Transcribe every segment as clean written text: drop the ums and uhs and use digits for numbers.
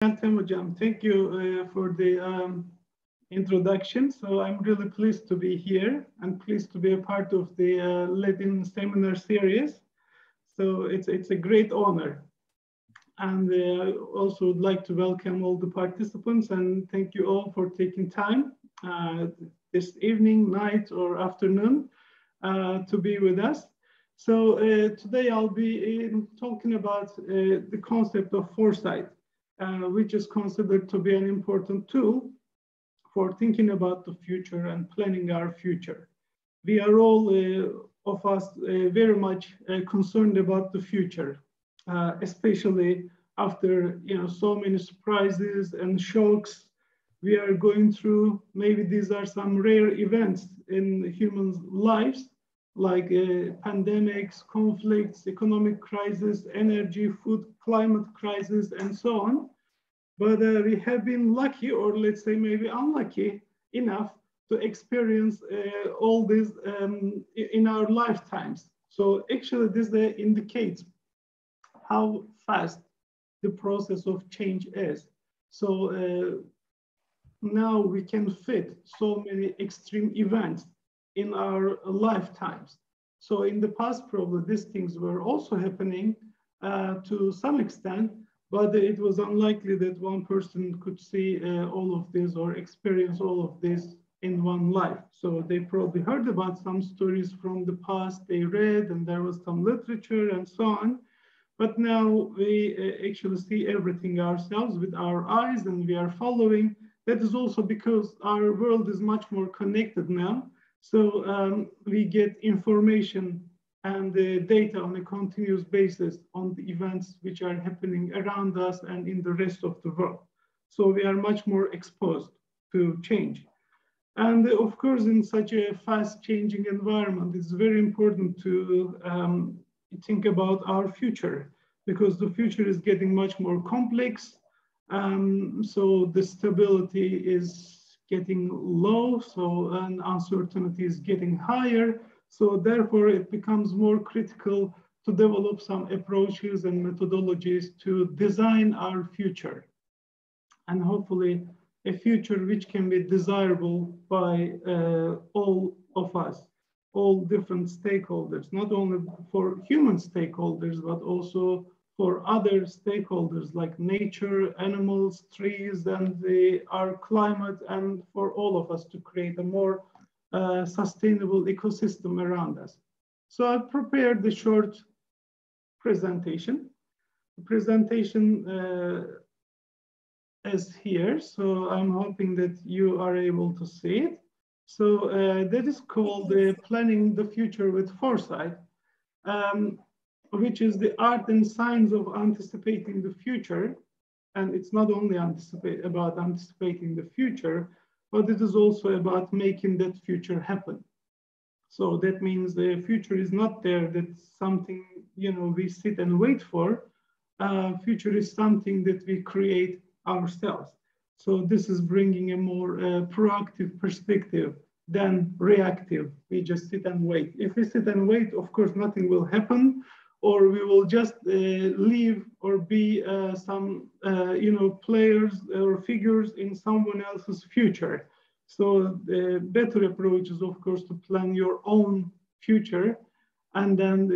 Özcan, thank you for the introduction. So I'm really pleased to be here and pleased to be a part of the Latin seminar series. So it's a great honor. And also would like to welcome all the participants and thank you all for taking time this evening, night, or afternoon to be with us. So today I'll be talking about the concept of foresight, which is considered to be an important tool for thinking about the future and planning our future. We are all of us very much concerned about the future, especially after so many surprises and shocks we are going through. Maybe these are some rare events in humans' lives, like pandemics, conflicts, economic crisis, energy, food, climate crisis, and so on. But we have been lucky, or let's say maybe unlucky enough to experience all this in our lifetimes. So actually this indicates how fast the process of change is. So now we can fit so many extreme events in our lifetimes. So in the past, probably these things were also happening to some extent, but it was unlikely that one person could see all of this or experience all of this in one life. So they probably heard about some stories from the past, they read, and there was some literature and so on. But now we actually see everything ourselves with our eyes and we are following. That is also because our world is much more connected now. So we get information and data on a continuous basis on the events which are happening around us and in the rest of the world. So we are much more exposed to change. And of course, in such a fast changing environment, it's very important to think about our future, because the future is getting much more complex. So the stability is getting low, so and uncertainty is getting higher. So therefore, it becomes more critical to develop some approaches and methodologies to design our future. And hopefully a future which can be desirable by all of us, all different stakeholders, not only for human stakeholders, but also for other stakeholders like nature, animals, trees, and our climate, and for all of us to create a more sustainable ecosystem around us. So I've prepared the short presentation. The presentation is here, so I'm hoping that you are able to see it. So that is called Planning the Future with Foresight, which is the art and science of anticipating the future. And it's not only about anticipating the future, but it is also about making that future happen. So that means the future is not there, that's something we sit and wait for. Future is something that we create ourselves. So this is bringing a more proactive perspective than reactive. We just sit and wait. If we sit and wait, of course, nothing will happen, or we will just live or be some players or figures in someone else's future. So the better approach is, of course, to plan your own future and then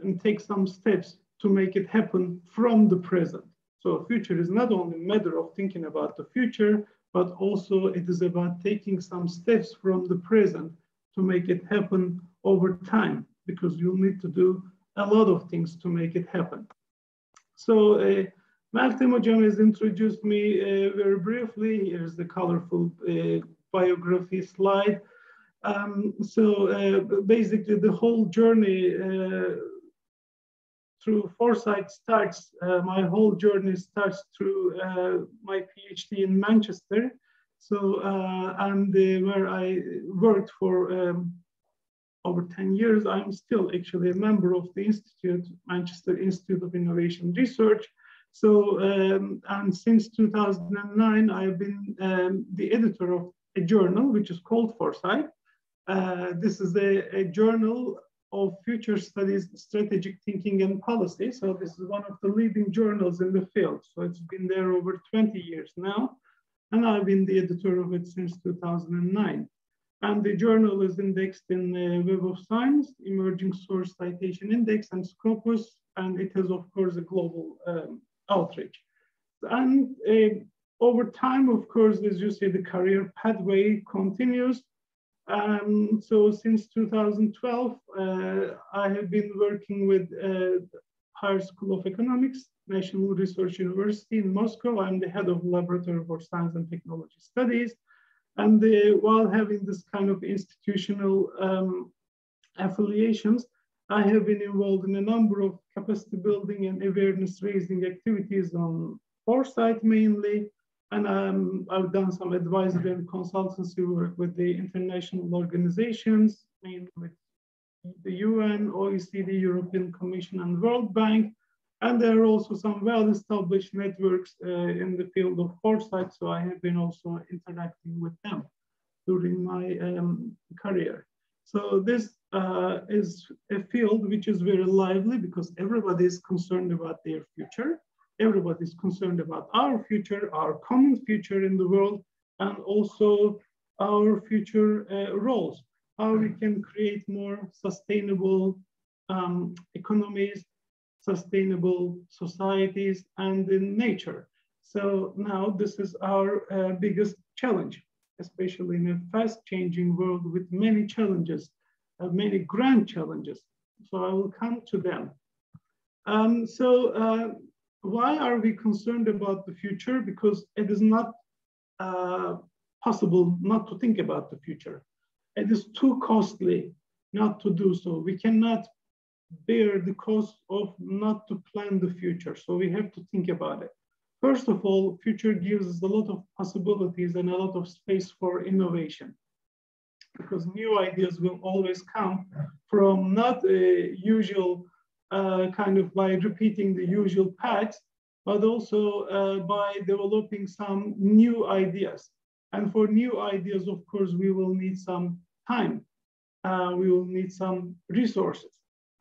and take some steps to make it happen from the present. So future is not only a matter of thinking about the future, but also it is about taking some steps from the present to make it happen over time, because you'll need to do a lot of things to make it happen. So Meltem Hocam has introduced me very briefly. Here's the colorful biography slide. Basically the whole journey through Foresight starts, my whole journey starts through my PhD in Manchester. So, and where I worked for over 10 years, I'm still actually a member of the Institute, Manchester Institute of Innovation Research. So, and since 2009, I've been the editor of a journal which is called Foresight. This is a journal of Future Studies, Strategic Thinking and Policy. So this is one of the leading journals in the field. So it's been there over 20 years now. And I've been the editor of it since 2009. And the journal is indexed in Web of Science, Emerging Source Citation Index, and Scopus, and it has, of course, a global outreach. And over time, of course, as you see, the career pathway continues. So since 2012, I have been working with Higher School of Economics, National Research University in Moscow. I'm the head of Laboratory for Science and Technology Studies. And while having this kind of institutional affiliations, I have been involved in a number of capacity building and awareness raising activities on Foresight mainly. And I've done some advisory and consultancy work with the international organizations, mainly with the UN, OECD, European Commission, and World Bank. And there are also some well-established networks in the field of foresight, so I have been also interacting with them during my career. So this is a field which is very lively because everybody is concerned about their future. Everybody is concerned about our future, our common future in the world, and also our future roles, how we can create more sustainable economies, sustainable societies, and in nature. So now this is our biggest challenge, especially in a fast-changing world with many challenges, many grand challenges. So I will come to them. Why are we concerned about the future? Because it is not possible not to think about the future. It is too costly not to do so. We cannot bear the cost of not to plan the future. So we have to think about it. First of all, future gives us a lot of possibilities and a lot of space for innovation, because new ideas will always come from not a usual kind of by repeating the usual paths, but also by developing some new ideas. And for new ideas, of course, we will need some time. We will need some resources.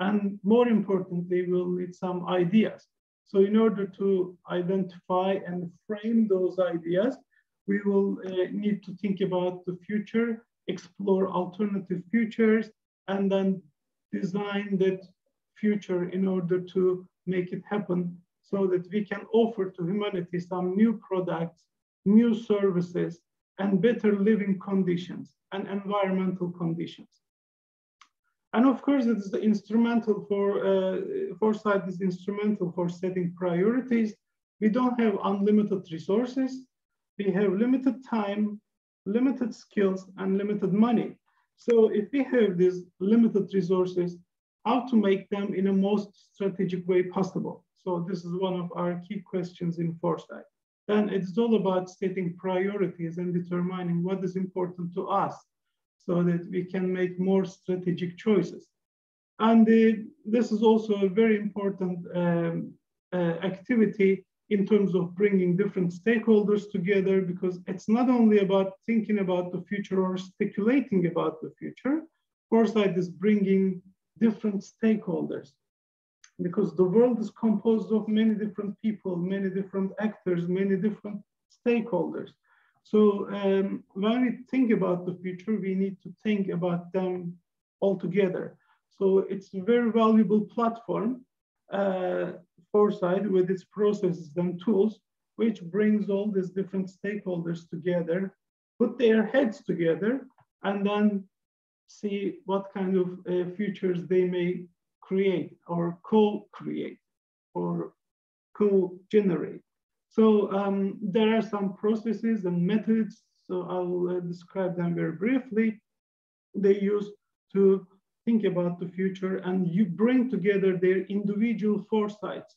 And more importantly, we'll need some ideas. So in order to identify and frame those ideas, we will need to think about the future, explore alternative futures, and then design that future in order to make it happen so that we can offer to humanity some new products, new services, and better living conditions and environmental conditions. And of course, it is instrumental for, foresight is instrumental for setting priorities. We don't have unlimited resources. We have limited time, limited skills, and limited money. So if we have these limited resources, how to make them in a most strategic way possible? So this is one of our key questions in foresight. Then it's all about setting priorities and determining what is important to us, so that we can make more strategic choices. And this is also a very important activity in terms of bringing different stakeholders together, because it's not only about thinking about the future or speculating about the future. Foresight is bringing different stakeholders, because the world is composed of many different people, many different actors, many different stakeholders. So when we think about the future, we need to think about them all together. So it's a very valuable platform, Foresight, with its processes and tools, which brings all these different stakeholders together, put their heads together, and then see what kind of futures they may create or co-create or co-generate. So there are some processes and methods, so I'll describe them very briefly. They use to think about the future, and you bring together their individual foresights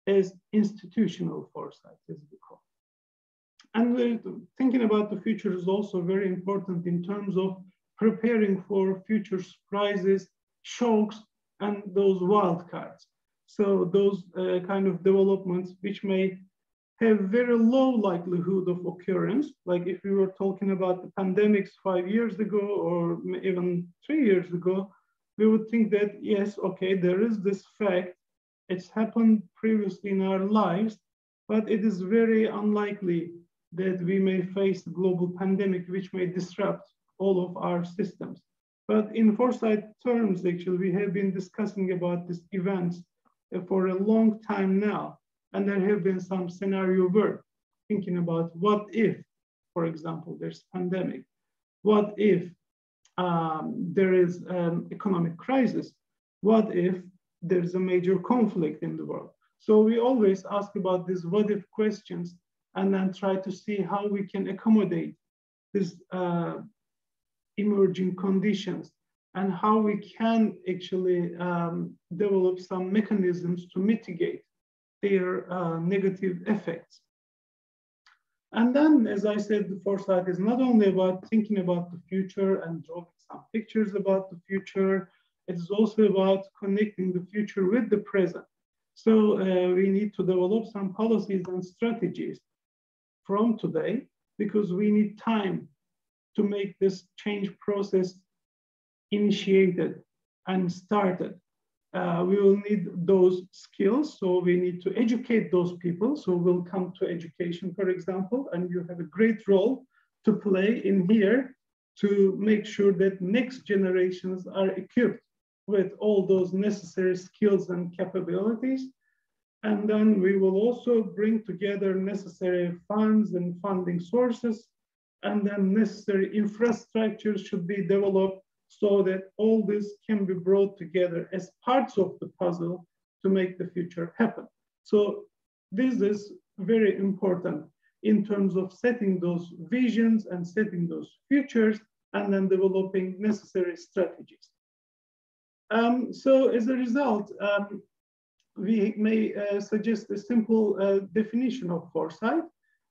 as institutional foresight, as we call it. And thinking about the future is also very important in terms of preparing for future surprises, shocks, and those wildcards. So those kind of developments which may have very low likelihood of occurrence, like if we were talking about the pandemics 5 years ago or even 3 years ago, we would think that, yes, okay, there is this fact, it's happened previously in our lives, but it is very unlikely that we may face a global pandemic which may disrupt all of our systems. But in Foresight terms, actually, we have been discussing about these events for a long time now, and there have been some scenario work thinking about what if, for example, there's pandemic, what if there is an economic crisis, what if there's a major conflict in the world. So we always ask about these what if questions and then try to see how we can accommodate these emerging conditions and how we can actually develop some mechanisms to mitigate their negative effects. And then, as I said, the foresight is not only about thinking about the future and drawing some pictures about the future, it is also about connecting the future with the present. So we need to develop some policies and strategies from today because we need time to make this change process initiated and started. We will need those skills, so we need to educate those people. So we'll come to education, for example, and you have a great role to play in here to make sure that next generations are equipped with all those necessary skills and capabilities. And then we will also bring together necessary funds and funding sources, and then necessary infrastructure should be developed so that all this can be brought together as parts of the puzzle to make the future happen. So this is very important in terms of setting those visions and setting those futures and then developing necessary strategies. So as a result, we may suggest a simple definition of foresight.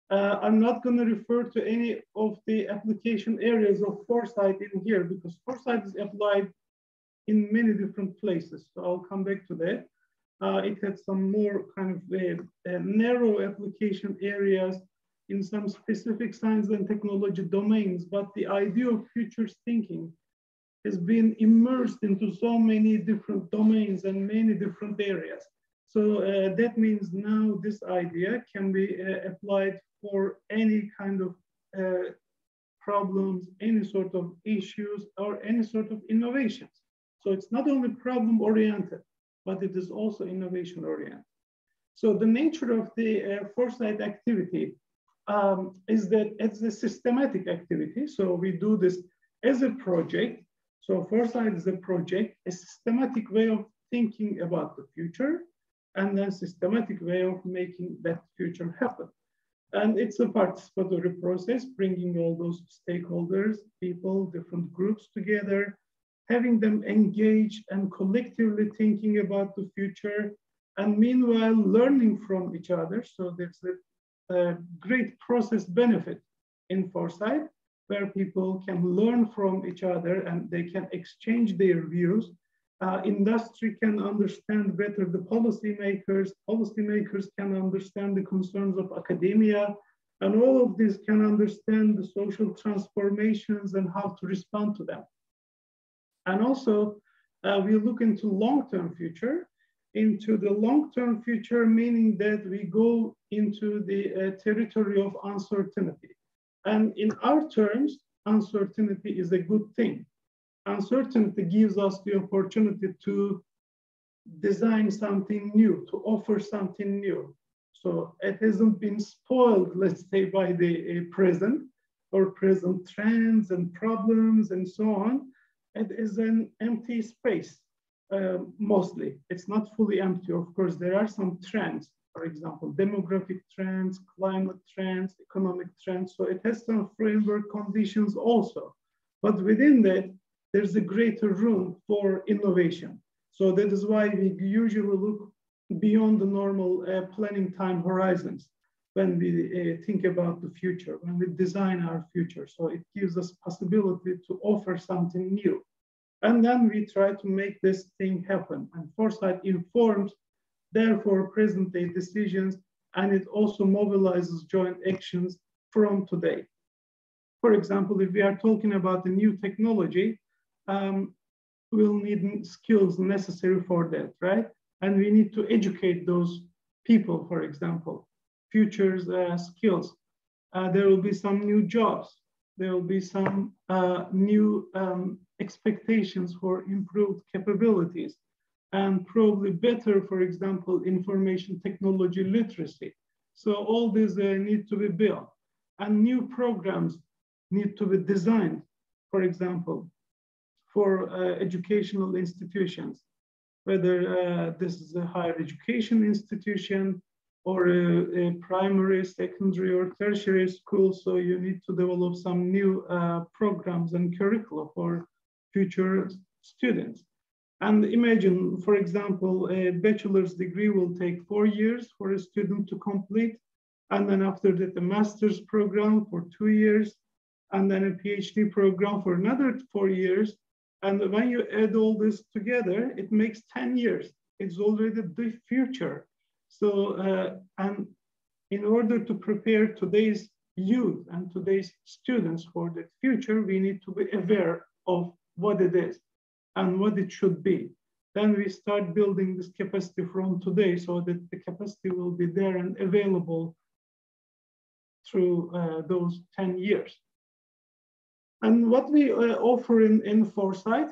I'm not going to refer to any of the application areas of foresight in here because foresight is applied in many different places. So I'll come back to that. It had some more kind of narrow application areas in some specific science and technology domains, but the idea of futures thinking has been immersed into so many different domains and many different areas. So that means now this idea can be applied for any kind of problems, any sort of issues, or any sort of innovations. So it's not only problem-oriented, but it is also innovation-oriented. So the nature of the foresight activity is that it's a systematic activity. So we do this as a project. So foresight is a project, a systematic way of thinking about the future, and then systematic way of making that future happen. And it's a participatory process, bringing all those stakeholders, people, different groups together, having them engage and collectively thinking about the future, and meanwhile learning from each other. So there's a great process benefit in foresight, where people can learn from each other and they can exchange their views. Industry can understand better the policymakers can understand the concerns of academia, and all of this can understand the social transformations and how to respond to them. And also, we look into long-term future, meaning that we go into the territory of uncertainty. And in our terms, uncertainty is a good thing. Uncertainty gives us the opportunity to design something new, to offer something new. So it hasn't been spoiled, let's say, by the present or present trends and problems and so on. It is an empty space, mostly. It's not fully empty. Of course, there are some trends, for example, demographic trends, climate trends, economic trends. So it has some framework conditions also. But within that, there's a greater room for innovation. So that is why we usually look beyond the normal planning time horizons when we think about the future, when we design our future. So it gives us possibility to offer something new. And then we try to make this thing happen. And foresight informs, therefore, present day decisions, and it also mobilizes joint actions from today. For example, if we are talking about a new technology, will need skills necessary for that, right? And we need to educate those people, for example, futures skills. There will be some new jobs. There will be some new expectations for improved capabilities, and probably better, for example, information technology literacy. So all these need to be built, and new programs need to be designed, for example, for educational institutions, whether this is a higher education institution or a primary, secondary, or tertiary school. So you need to develop some new programs and curricula for future students. And imagine, for example, a bachelor's degree will take 4 years for a student to complete. And then after that, a master's program for 2 years, and then a PhD program for another 4 years. And when you add all this together, it makes 10 years. It's already the future. So, and in order to prepare today's youth and today's students for the future, we need to be aware of what it is and what it should be. Then we start building this capacity from today so that the capacity will be there and available through those 10 years. And what we offer in Foresight,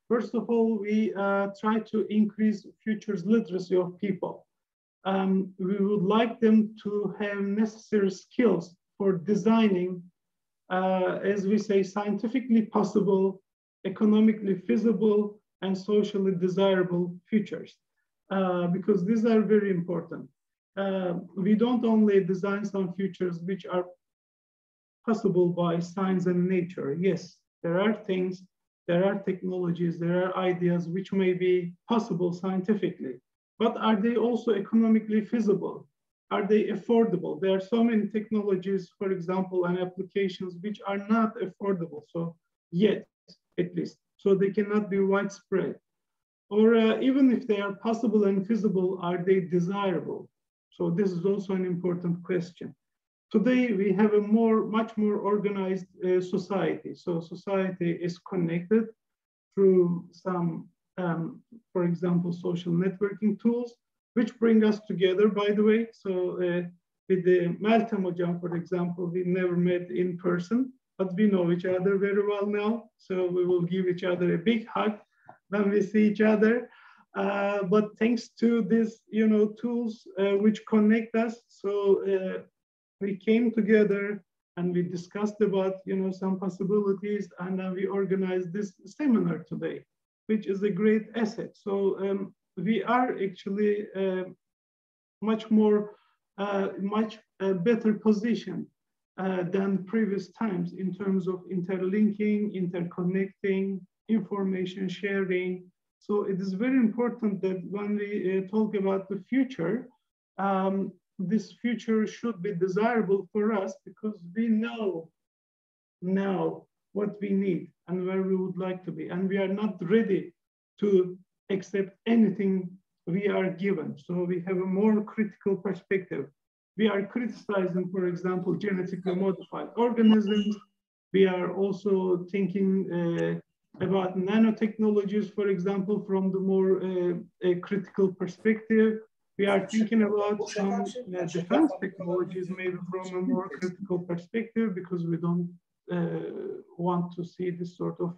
first of all, we try to increase futures literacy of people. We would like them to have necessary skills for designing, as we say, scientifically possible, economically feasible, and socially desirable futures, because these are very important. We don't only design some futures which are possible by science and nature. Yes, there are things, there are technologies, there are ideas which may be possible scientifically, but are they also economically feasible? Are they affordable? There are so many technologies, for example, and applications which are not affordable, so yet, at least, so they cannot be widespread. Or even if they are possible and feasible, are they desirable? So this is also an important question. Today, we have a much more organized society. So society is connected through some, for example, social networking tools, which bring us together, by the way. So with the Meltem Hocam, for example, we never met in person, but we know each other very well now. So we will give each other a big hug when we see each other. But thanks to these, tools which connect us, so we came together and we discussed about, some possibilities, and then we organized this seminar today, which is a great asset. So we are actually much better position than previous times in terms of interlinking, interconnecting, information sharing. So it is very important that when we talk about the future, this future should be desirable for us because we know now what we need and where we would like to be. And we are not ready to accept anything we are given. So we have a more critical perspective. We are criticizing, for example, genetically modified organisms. We are also thinking about nanotechnologies, for example, from the more critical perspective. We are thinking about some defense technologies, maybe from a more critical perspective, because we don't want to see this sort of,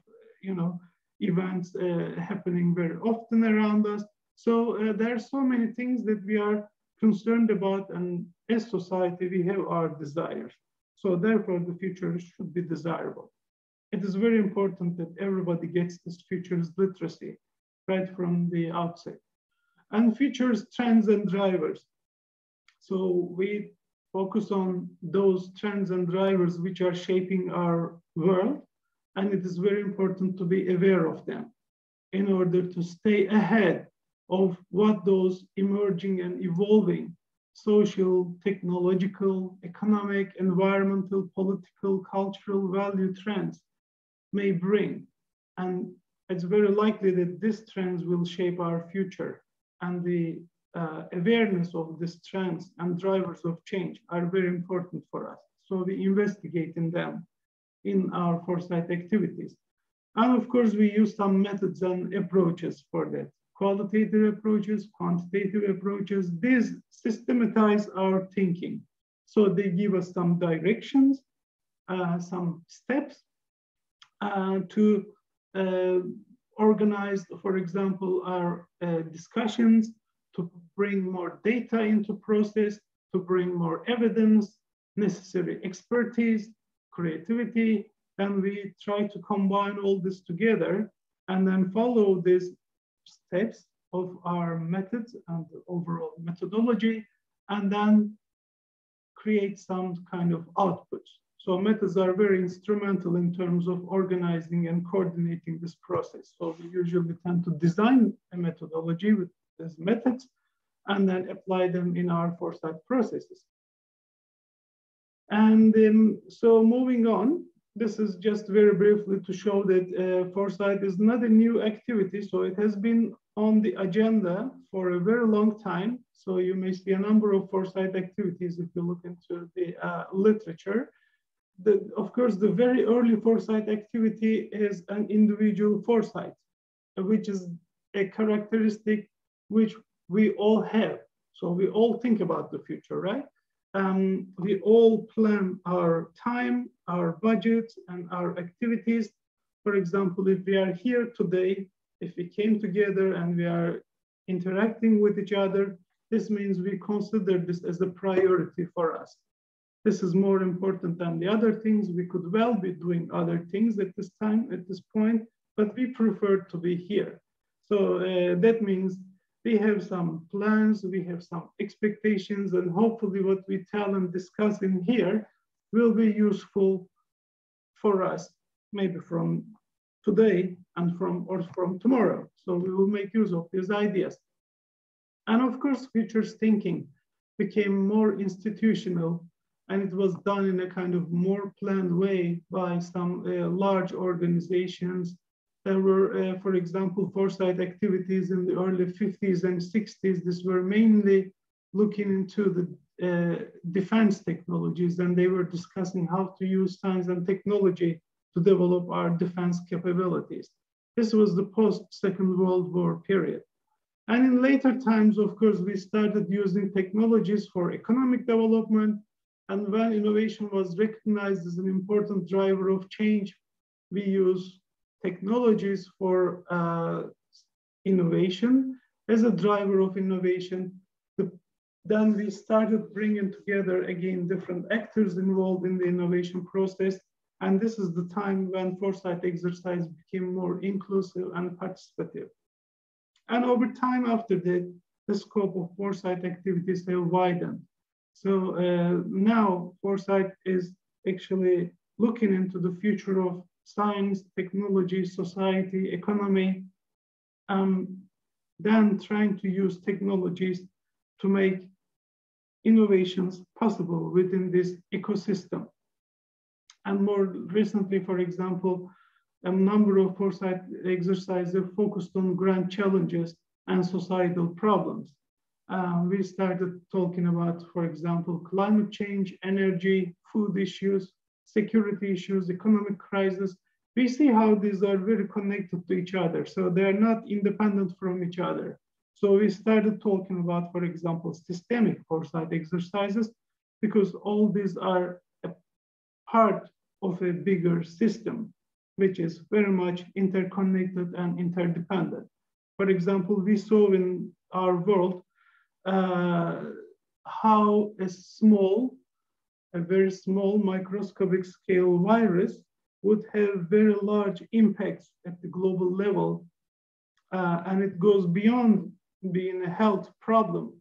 events happening very often around us. So there are so many things that we are concerned about, and as society, we have our desires. So therefore, the future should be desirable. It is very important that everybody gets this futures literacy right from the outset. And futures trends and drivers. So we focus on those trends and drivers which are shaping our world, and it is very important to be aware of them in order to stay ahead of what those emerging and evolving social, technological, economic, environmental, political, cultural value trends may bring. And it's very likely that these trends will shape our future. And the awareness of these trends and drivers of change are very important for us. So we investigate in them in our Foresight activities. And of course, we use some methods and approaches for that. Qualitative approaches, quantitative approaches. These systematize our thinking. So they give us some directions, some steps to organize, for example, our discussions, to bring more data into process, to bring more evidence, necessary expertise, creativity, and we try to combine all this together and then follow these steps of our methods and overall methodology, and then create some kind of output. So methods are very instrumental in terms of organizing and coordinating this process. So we usually tend to design a methodology with these methods and then apply them in our Foresight processes. And so moving on, this is just very briefly to show that Foresight is not a new activity. So it has been on the agenda for a very long time. So you may see a number of Foresight activities if you look into the literature. Of course, the very early Foresight activity is an individual foresight, which is a characteristic which we all have. So we all think about the future, right? We all plan our time, our budget, and our activities. For example, if we are here today, if we came together and we are interacting with each other, this means we consider this as a priority for us. This is more important than the other things. We could well be doing other things at this time, at this point, but we prefer to be here. So that means we have some plans, we have some expectations, and hopefully what we tell and discuss in here will be useful for us, maybe from today and from tomorrow. So we will make use of these ideas. And of course, futures thinking became more institutional, and it was done in a kind of more planned way by some large organizations. There were, for example, Foresight activities in the early 50s and 60s. These were mainly looking into the defense technologies, and they were discussing how to use science and technology to develop our defense capabilities. This was the post-Second World War period. And in later times, of course, we started using technologies for economic development. And when innovation was recognized as an important driver of change, we use technologies for innovation as a driver of innovation. Then we started bringing together, again, different actors involved in the innovation process. And this is the time when Foresight exercise became more inclusive and participative. And over time after that, the scope of Foresight activities have widened. So now Foresight is actually looking into the future of science, technology, society, economy, then trying to use technologies to make innovations possible within this ecosystem. And more recently, for example, a number of Foresight exercises focused on grand challenges and societal problems. We started talking about, for example, climate change, energy, food issues, security issues, economic crisis. We see how these are very connected to each other. So they're not independent from each other. So we started talking about, for example, systemic Foresight exercises, because all these are a part of a bigger system, which is very much interconnected and interdependent. For example, we saw in our world how a very small microscopic scale virus would have very large impacts at the global level. And it goes beyond being a health problem,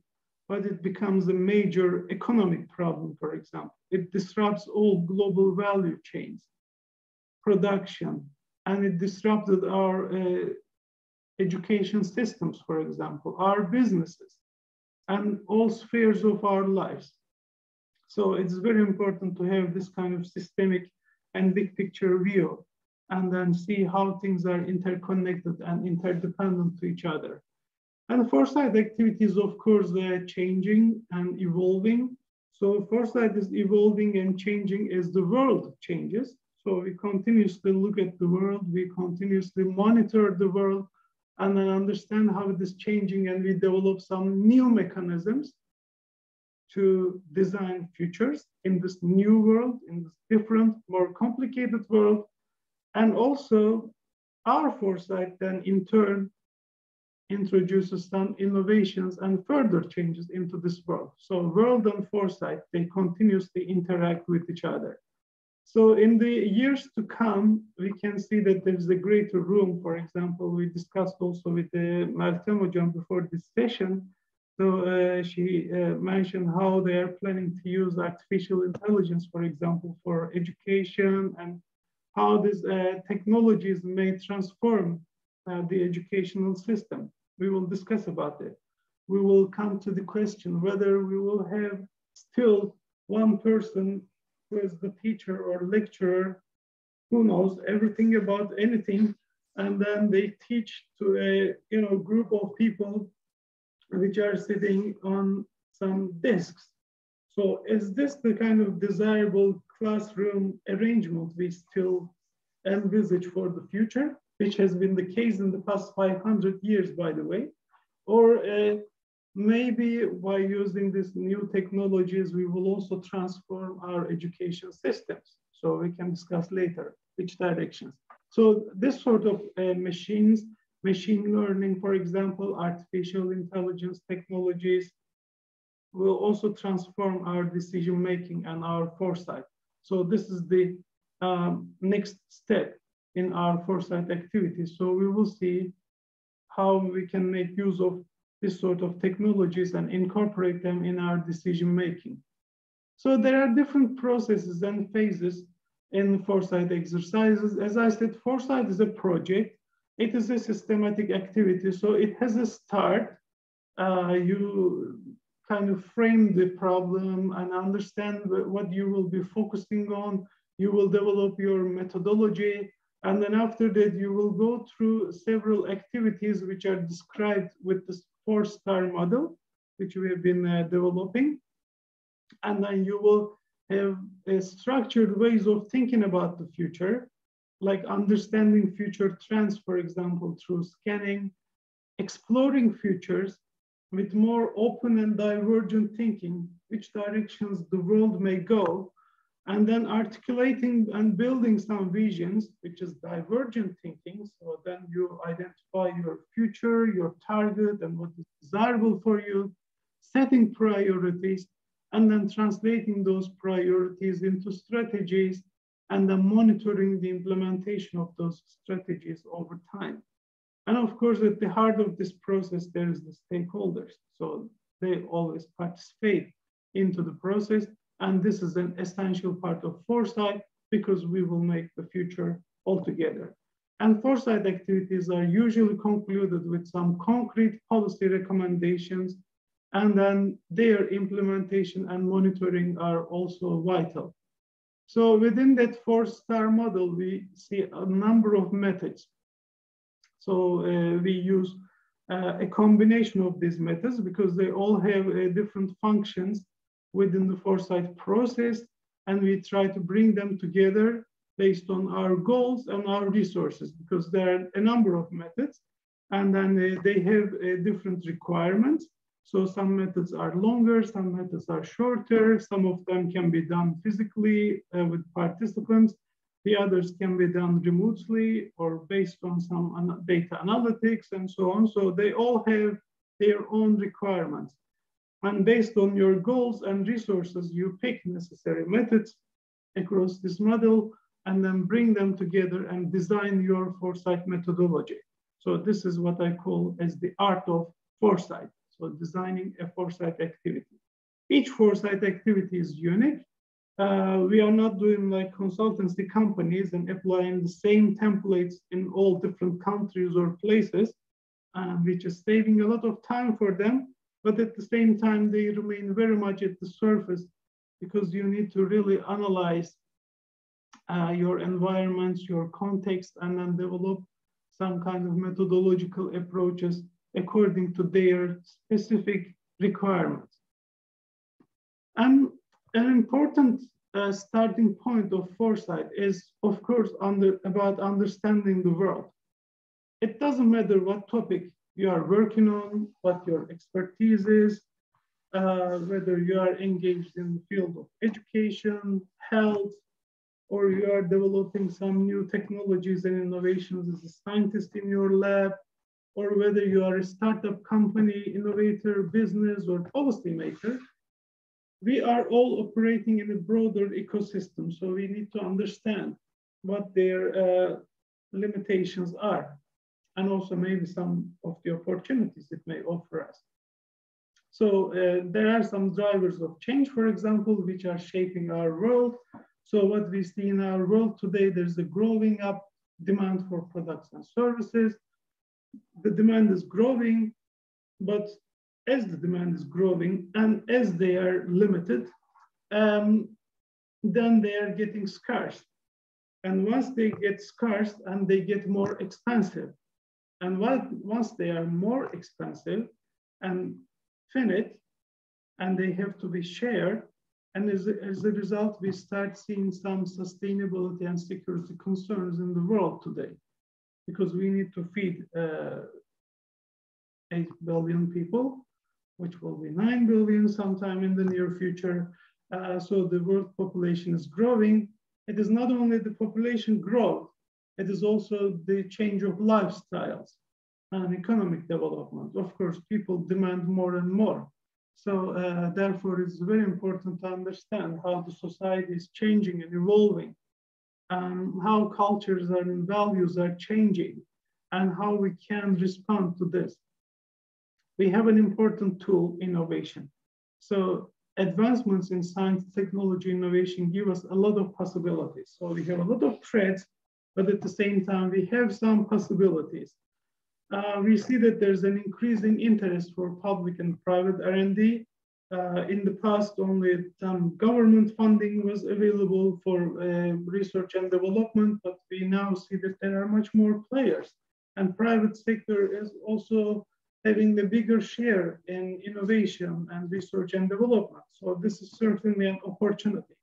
but it becomes a major economic problem, for example. It disrupts all global value chains, production, and it disrupted our education systems, for example, our businesses, and all spheres of our lives. So it's very important to have this kind of systemic and big picture view, and then see how things are interconnected and interdependent to each other. And Foresight activities, of course, they're changing and evolving. So Foresight is evolving and changing as the world changes. So we continuously look at the world, we continuously monitor the world, and then understand how it is changing, and we develop some new mechanisms to design futures in this new world, in this different, more complicated world. And also our foresight then in turn introduces some innovations and further changes into this world. So world and foresight, they continuously interact with each other. So in the years to come, we can see that there's a greater room. For example, we discussed also with Meltem Hocam before this session. So she mentioned how they are planning to use artificial intelligence, for example, for education, and how these technologies may transform the educational system. We will discuss about it. We will come to the question whether we will have still one person who is the teacher or lecturer who knows everything about anything, and then they teach to a group of people which are sitting on some desks. So is this the kind of desirable classroom arrangement we still envisage for the future, which has been the case in the past 500 years, by the way? Or maybe by using these new technologies, we will also transform our education systems. So we can discuss later which directions. So this sort of machines, machine learning, for example, artificial intelligence technologies, will also transform our decision-making and our foresight. So this is the next step in our foresight activities. So we will see how we can make use of this sort of technologies and incorporate them in our decision-making. So there are different processes and phases in foresight exercises. As I said, foresight is a project. It is a systematic activity. So it has a start. You kind of frame the problem and understand what you will be focusing on. You will develop your methodology. And then after that, you will go through several activities which are described with this 4-star model, which we have been developing. And then you will have structured ways of thinking about the future, like understanding future trends, for example, through scanning, exploring futures with more open and divergent thinking, which directions the world may go, and then articulating and building some visions, which is divergent thinking. So then you identify your future, your target, and what is desirable for you, setting priorities, and then translating those priorities into strategies, and then monitoring the implementation of those strategies over time. And of course, at the heart of this process, there is the stakeholders. So they always participate into the process. And this is an essential part of foresight because we will make the future altogether. And foresight activities are usually concluded with some concrete policy recommendations, and then their implementation and monitoring are also vital. So within that 4-star model, we see a number of methods. So we use a combination of these methods because they all have different functions within the foresight process, and we try to bring them together based on our goals and our resources, because there are a number of methods, and then they have different requirements. So some methods are longer, some methods are shorter, some of them can be done physically with participants, the others can be done remotely or based on some data analytics and so on. So they all have their own requirements. And based on your goals and resources, you pick necessary methods across this model and then bring them together and design your foresight methodology. So this is what I call as the art of foresight. So designing a foresight activity. Each foresight activity is unique. We are not doing like consultancy companies and applying the same templates in all different countries or places, which is saving a lot of time for them. But at the same time, they remain very much at the surface because you need to really analyze your environments, your context, and then develop some kind of methodological approaches according to their specific requirements. And an important starting point of foresight is, of course, about understanding the world. It doesn't matter what topic you are working on, what your expertise is, whether you are engaged in the field of education, health, or you are developing some new technologies and innovations as a scientist in your lab, or whether you are a startup company, innovator, business, or policymaker. We are all operating in a broader ecosystem, so we need to understand what their limitations are, and also maybe some of the opportunities it may offer us. So there are some drivers of change, for example, which are shaping our world. So what we see in our world today, there's a growing up demand for products and services. The demand is growing, but as the demand is growing and as they are limited, then they are getting scarce. And once they get scarce and they get more expensive, and once they are more expensive and finite, and they have to be shared, and as a result, we start seeing some sustainability and security concerns in the world today, because we need to feed 8 billion people, which will be 9 billion sometime in the near future. So the world population is growing. It is not only the population growth, it is also the change of lifestyles and economic development. Of course, people demand more and more. So therefore, it's very important to understand how the society is changing and evolving, how cultures and values are changing, and how we can respond to this. We have an important tool, innovation. So advancements in science, technology, innovation give us a lot of possibilities. So we have a lot of threats, but at the same time, we have some possibilities. We see that there's an increasing interest for public and private R&D. In the past, only some government funding was available for research and development, but we now see that there are much more players, and private sector is also having the bigger share in innovation and research and development. So this is certainly an opportunity.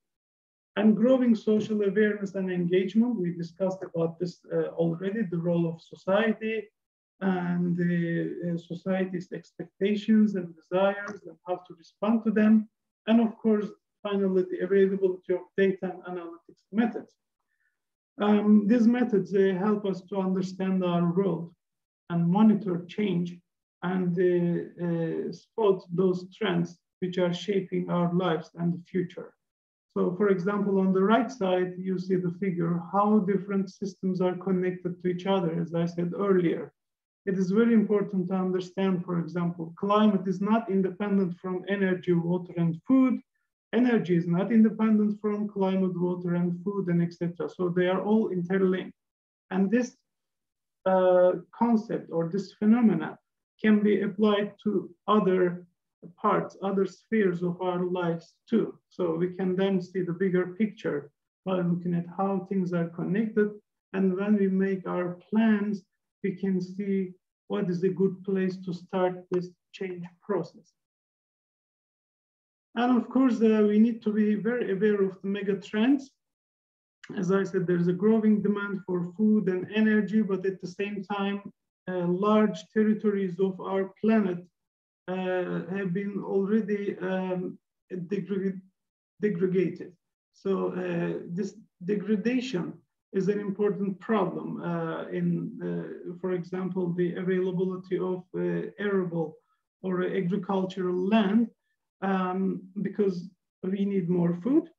And growing social awareness and engagement, we discussed about this already, the role of society and the society's expectations and desires and how to respond to them. And of course, finally, the availability of data and analytics methods. These methods help us to understand our world and monitor change and spot those trends which are shaping our lives and the future. So for example, on the right side, you see the figure, how different systems are connected to each other, as I said earlier. It is very important to understand, for example, climate is not independent from energy, water, and food. Energy is not independent from climate, water, and food, and etc. So they are all interlinked. And this concept or this phenomena can be applied to other parts, other spheres of our lives too. So we can then see the bigger picture by looking at how things are connected. And when we make our plans, we can see what is a good place to start this change process. And of course, we need to be very aware of the mega trends. As I said, there's a growing demand for food and energy, but at the same time, large territories of our planet have been already degraded. So this degradation is an important problem in, for example, the availability of arable or agricultural land, because we need more food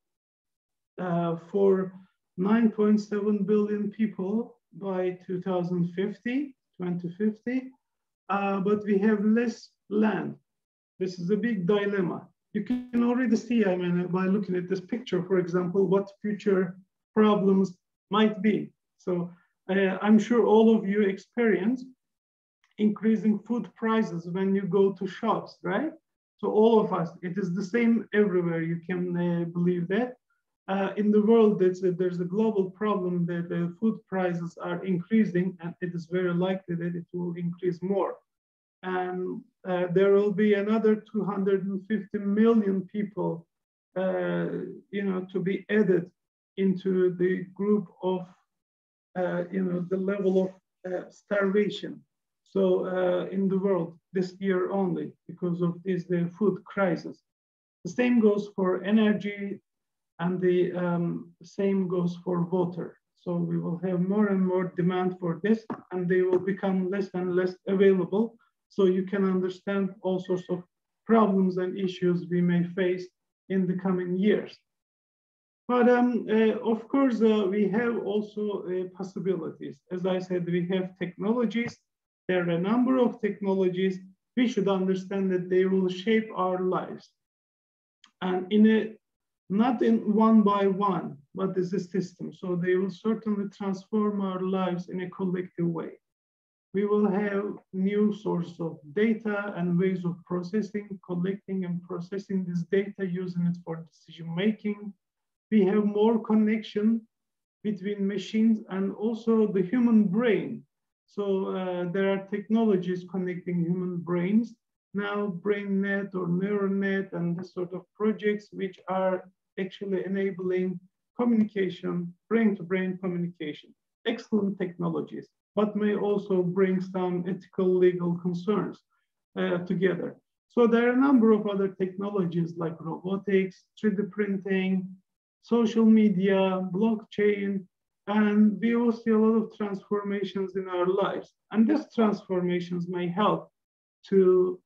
for 9.7 billion people by 2050, but we have less land. This is a big dilemma. You can already see, I mean, by looking at this picture, for example, what future problems might be. So I'm sure all of you experience increasing food prices when you go to shops, right? So all of us, it is the same everywhere, you can believe that. In the world, there's a global problem that food prices are increasing, and it is very likely that it will increase more. And there will be another 250 million people to be added into the group of, the level of starvation. So in the world this year only, because of the food crisis. The same goes for energy, and the same goes for water. So we will have more and more demand for this, and they will become less and less available. So you can understand all sorts of problems and issues we may face in the coming years. But of course, we have also possibilities. As I said, we have technologies. There are a number of technologies. We should understand that they will shape our lives. And not in one by one, but as a system. So they will certainly transform our lives in a collective way. We will have new sources of data and ways of processing, collecting and processing this data, using it for decision making. We have more connection between machines and also the human brain. So there are technologies connecting human brains. Now BrainNet or NeuroNet and this sort of projects, which are actually enabling communication, brain-to-brain communication. Excellent technologies, but may also bring some ethical, legal concerns together. So there are a number of other technologies like robotics, 3D printing, social media, blockchain, and we will see a lot of transformations in our lives. And these transformations may help to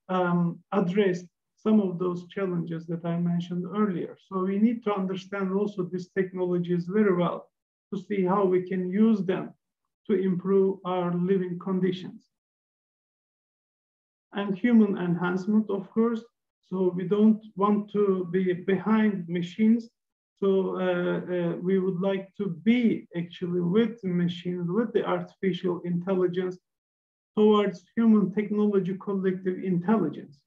address some of those challenges that I mentioned earlier. So we need to understand also these technologies very well to see how we can use them to improve our living conditions. And human enhancement, of course. So we don't want to be behind machines. So we would like to be actually with the machines, with the artificial intelligence towards human technology collective intelligence.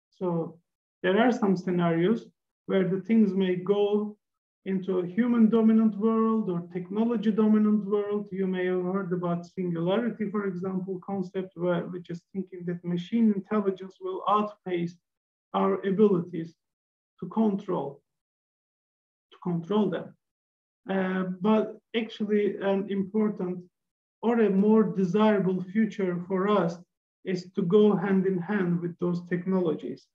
So there are some scenarios where the things may go into a human dominant world or technology dominant world. You may have heard about singularity, for example, concept which is thinking that machine intelligence will outpace our abilities to control them. But actually an important or a more desirable future for us is to go hand in hand with those technologies,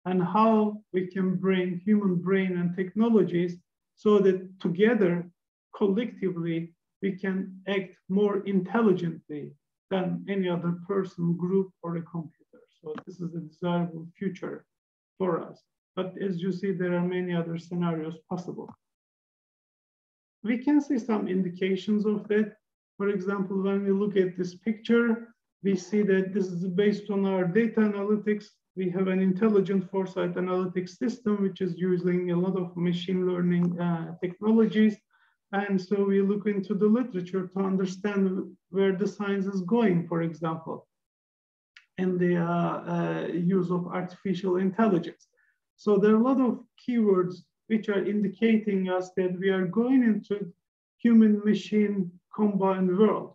and how we can bring human brain and technologies so that together, collectively, we can act more intelligently than any other person, group, or a computer. So this is a desirable future for us. But as you see, there are many other scenarios possible. We can see some indications of that. For example, when we look at this picture, we see that this is based on our data analytics. We have an intelligent Foresight analytics system, which is using a lot of machine learning technologies. And so we look into the literature to understand where the science is going, for example, in the use of artificial intelligence. So there are a lot of keywords which are indicating us that we are going into human-machine combined world,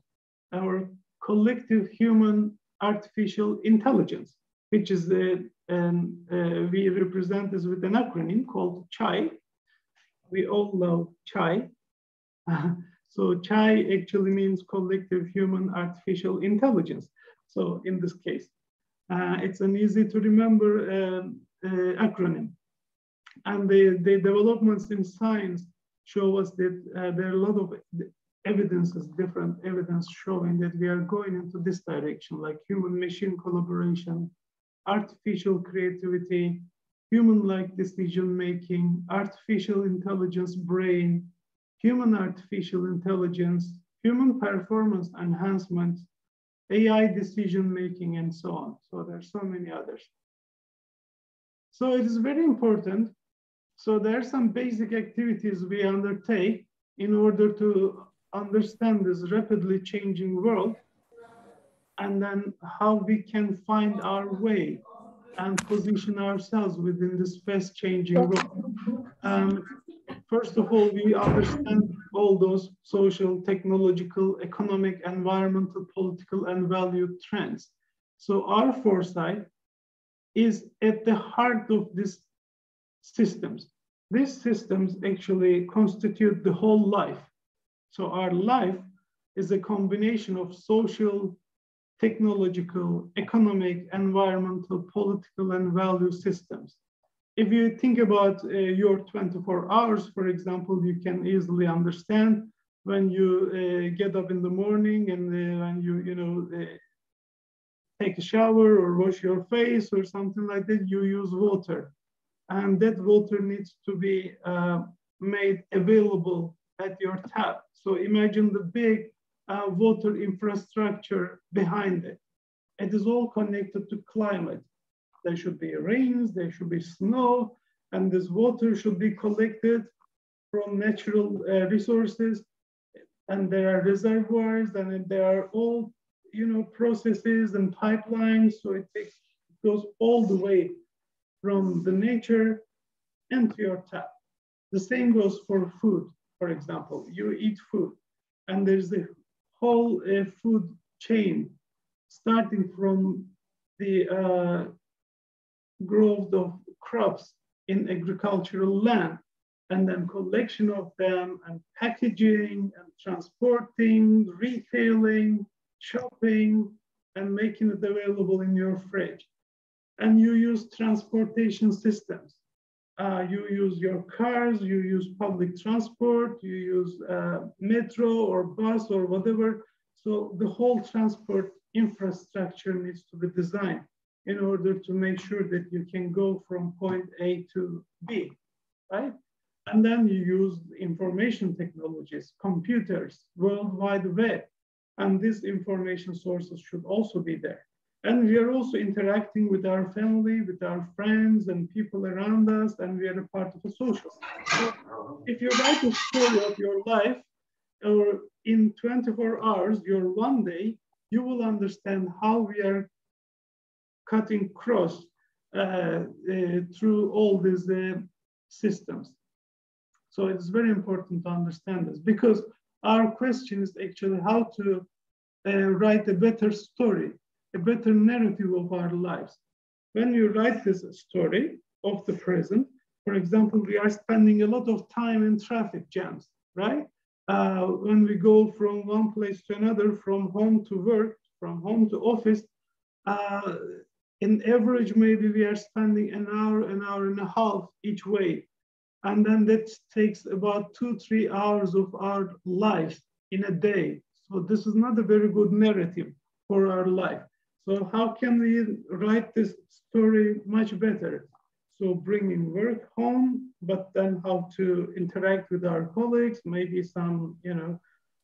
our collective human artificial intelligence, which is we represent this with an acronym called CHAI. We all love CHAI. So CHAI actually means collective human artificial intelligence. So in this case, it's an easy to remember acronym. And the developments in science show us that there are a lot of evidences, different evidence showing that we are going into this direction, like human-machine collaboration, artificial creativity, human-like decision-making, artificial intelligence brain, human artificial intelligence, human performance enhancement, AI decision-making, and so on. So there are so many others. So it is very important. So there are some basic activities we undertake in order to understand this rapidly changing world, and then how we can find our way and position ourselves within this fast changing world. First of all, we understand all those social, technological, economic, environmental, political, and value trends. So our foresight is at the heart of these systems. these systems actually constitute the whole life. So our life is a combination of social, technological, economic, environmental, political, and value systems. If you think about your 24 hours, for example, you can easily understand when you get up in the morning and when you take a shower or wash your face or something like that, you use water. And that water needs to be made available at your tap. So imagine the big water infrastructure behind it. It is all connected to climate. There should be rains, there should be snow, and this water should be collected from natural resources. And there are reservoirs, and there are all processes and pipelines. So it goes all the way from the nature into your tap. The same goes for food, for example. You eat food, and there's a whole food chain starting from the growth of crops in agricultural land, and then collection of them, and packaging, and transporting, retailing, shopping, and making it available in your fridge. And you use transportation systems. You use your cars, you use public transport, you use metro or bus or whatever. So the whole transport infrastructure needs to be designed in order to make sure that you can go from point A to B, right? And then you use information technologies, computers, World Wide Web, and these information sources should also be there. And we are also interacting with our family, with our friends and people around us, and we are a part of a social. So if you write a story of your life, or in 24 hours, your one day, you will understand how we are cutting across through all these systems. So it's very important to understand this, because our question is actually how to write a better story, a better narrative of our lives. When you write this story of the present, for example, we are spending a lot of time in traffic jams, right? When we go from one place to another, from home to work, from home to office, in average, maybe we are spending an hour and a half each way. And then that takes about 2-3 hours of our life in a day. So this is not a very good narrative for our life. So how can we write this story much better? So bringing work home, but then how to interact with our colleagues, maybe some,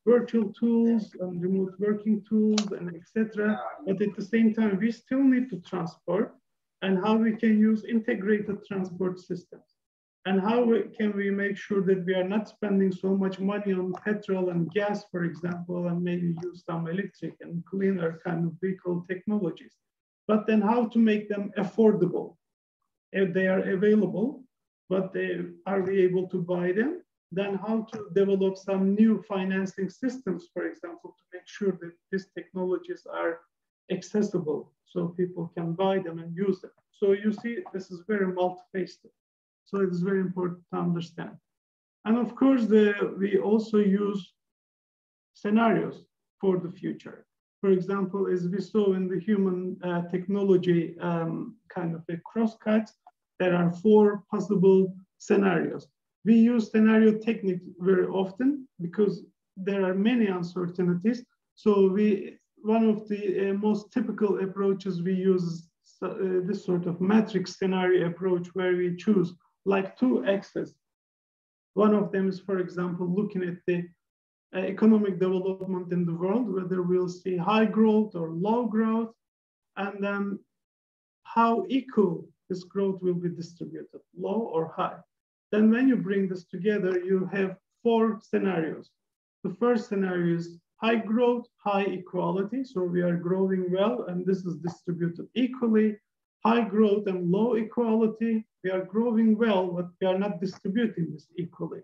virtual tools and remote working tools and etc. But at the same time, we still need to transport, and how we can use integrated transport systems. And how can we make sure that we are not spending so much money on petrol and gas, for example, and maybe use some electric and cleaner kind of vehicle technologies. But then how to make them affordable? If they are available, but are we able to buy them? Then how to develop some new financing systems, for example, to make sure that these technologies are accessible so people can buy them and use them. So you see, this is very multifaceted. So it is very important to understand. And of course, we also use scenarios for the future. For example, as we saw in the human technology kind of a crosscut, there are 4 possible scenarios. We use scenario techniques very often because there are many uncertainties. So one of the most typical approaches we use is this sort of matrix scenario approach, where we choose like 2 axes. One of them is, for example, looking at the economic development in the world, whether we'll see high growth or low growth, and then how equal this growth will be distributed, low or high. Then when you bring this together, you have 4 scenarios. The first scenario is high growth, high equality. So we are growing well, and this is distributed equally. High growth and low equality, we are growing well, but we are not distributing this equally.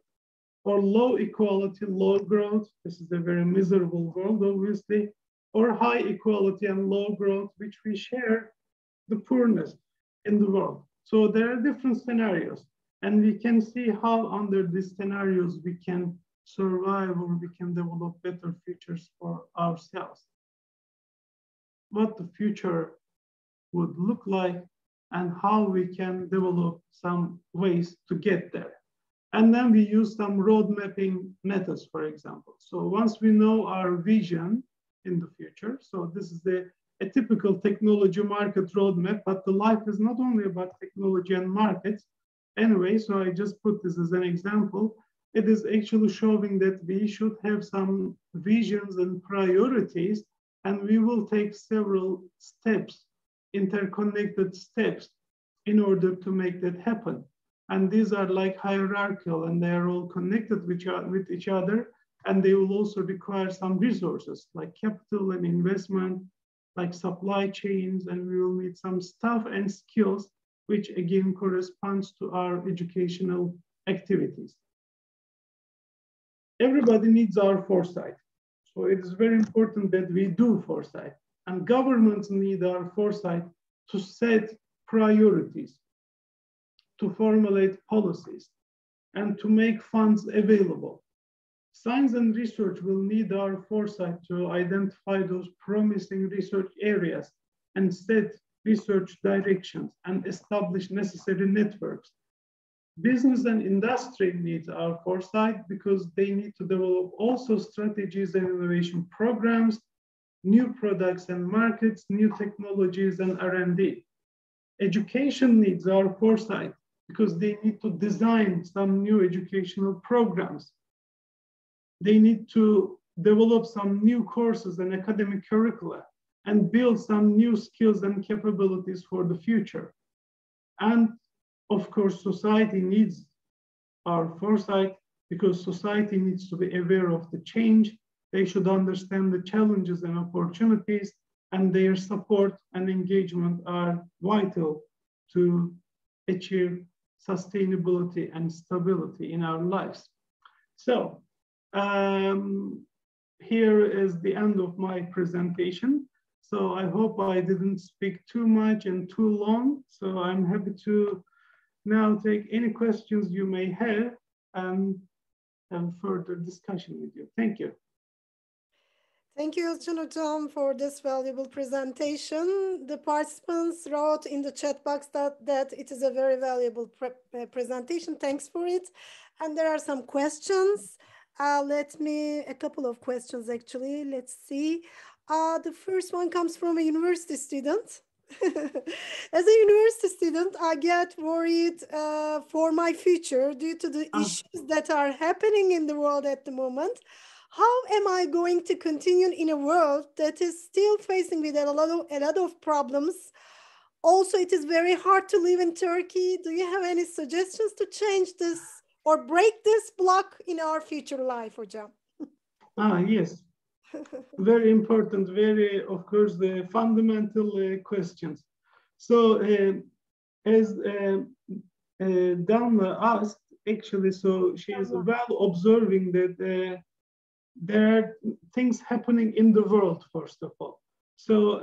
Or low equality, low growth, this is a very miserable world, obviously. Or high equality and low growth, which we share the poorness in the world. So there are different scenarios. And we can see how under these scenarios we can survive or we can develop better futures for ourselves. What the future would look like and how we can develop some ways to get there. And then we use some road mapping methods, for example. So once we know our vision in the future, so this is a typical technology market roadmap, but the life is not only about technology and markets. Anyway, so I just put this as an example. It is actually showing that we should have some visions and priorities, and we will take several steps, interconnected steps, in order to make that happen. And these are like hierarchical, and they are all connected with each other, and they will also require some resources like capital and investment, like supply chains, and we will need some staff and skills, which again corresponds to our educational activities. Everybody needs our foresight. So it is very important that we do foresight, and governments need our foresight to set priorities, to formulate policies, and to make funds available. Science and research will need our foresight to identify those promising research areas and set research directions and establish necessary networks. Business and industry needs our foresight because they need to develop also strategies and innovation programs, new products and markets, new technologies and R&D. Education needs our foresight because they need to design some new educational programs. They need to develop some new courses and academic curricula and build some new skills and capabilities for the future. And of course, society needs our foresight because society needs to be aware of the change. They should understand the challenges and opportunities, and their support and engagement are vital to achieve sustainability and stability in our lives. So here is the end of my presentation. So I hope I didn't speak too much and too long. So I'm happy to now take any questions you may have and have further discussion with you. Thank you. Thank you, Özcan, for this valuable presentation. The participants wrote in the chat box that it is a very valuable presentation. Thanks for it. And there are some questions. A couple of questions actually. Let's see. The first one comes from a university student. As a university student, I get worried for my future due to the issues that are happening in the world at the moment. How am I going to continue in a world that is still facing with a lot of problems? Also, it is very hard to live in Turkey. Do you have any suggestions to change this or break this block in our future life, Özcan? Yes. Very important, very, of course, the fundamental questions. So as Damla asked, actually, so she is well observing that there are things happening in the world, first of all. So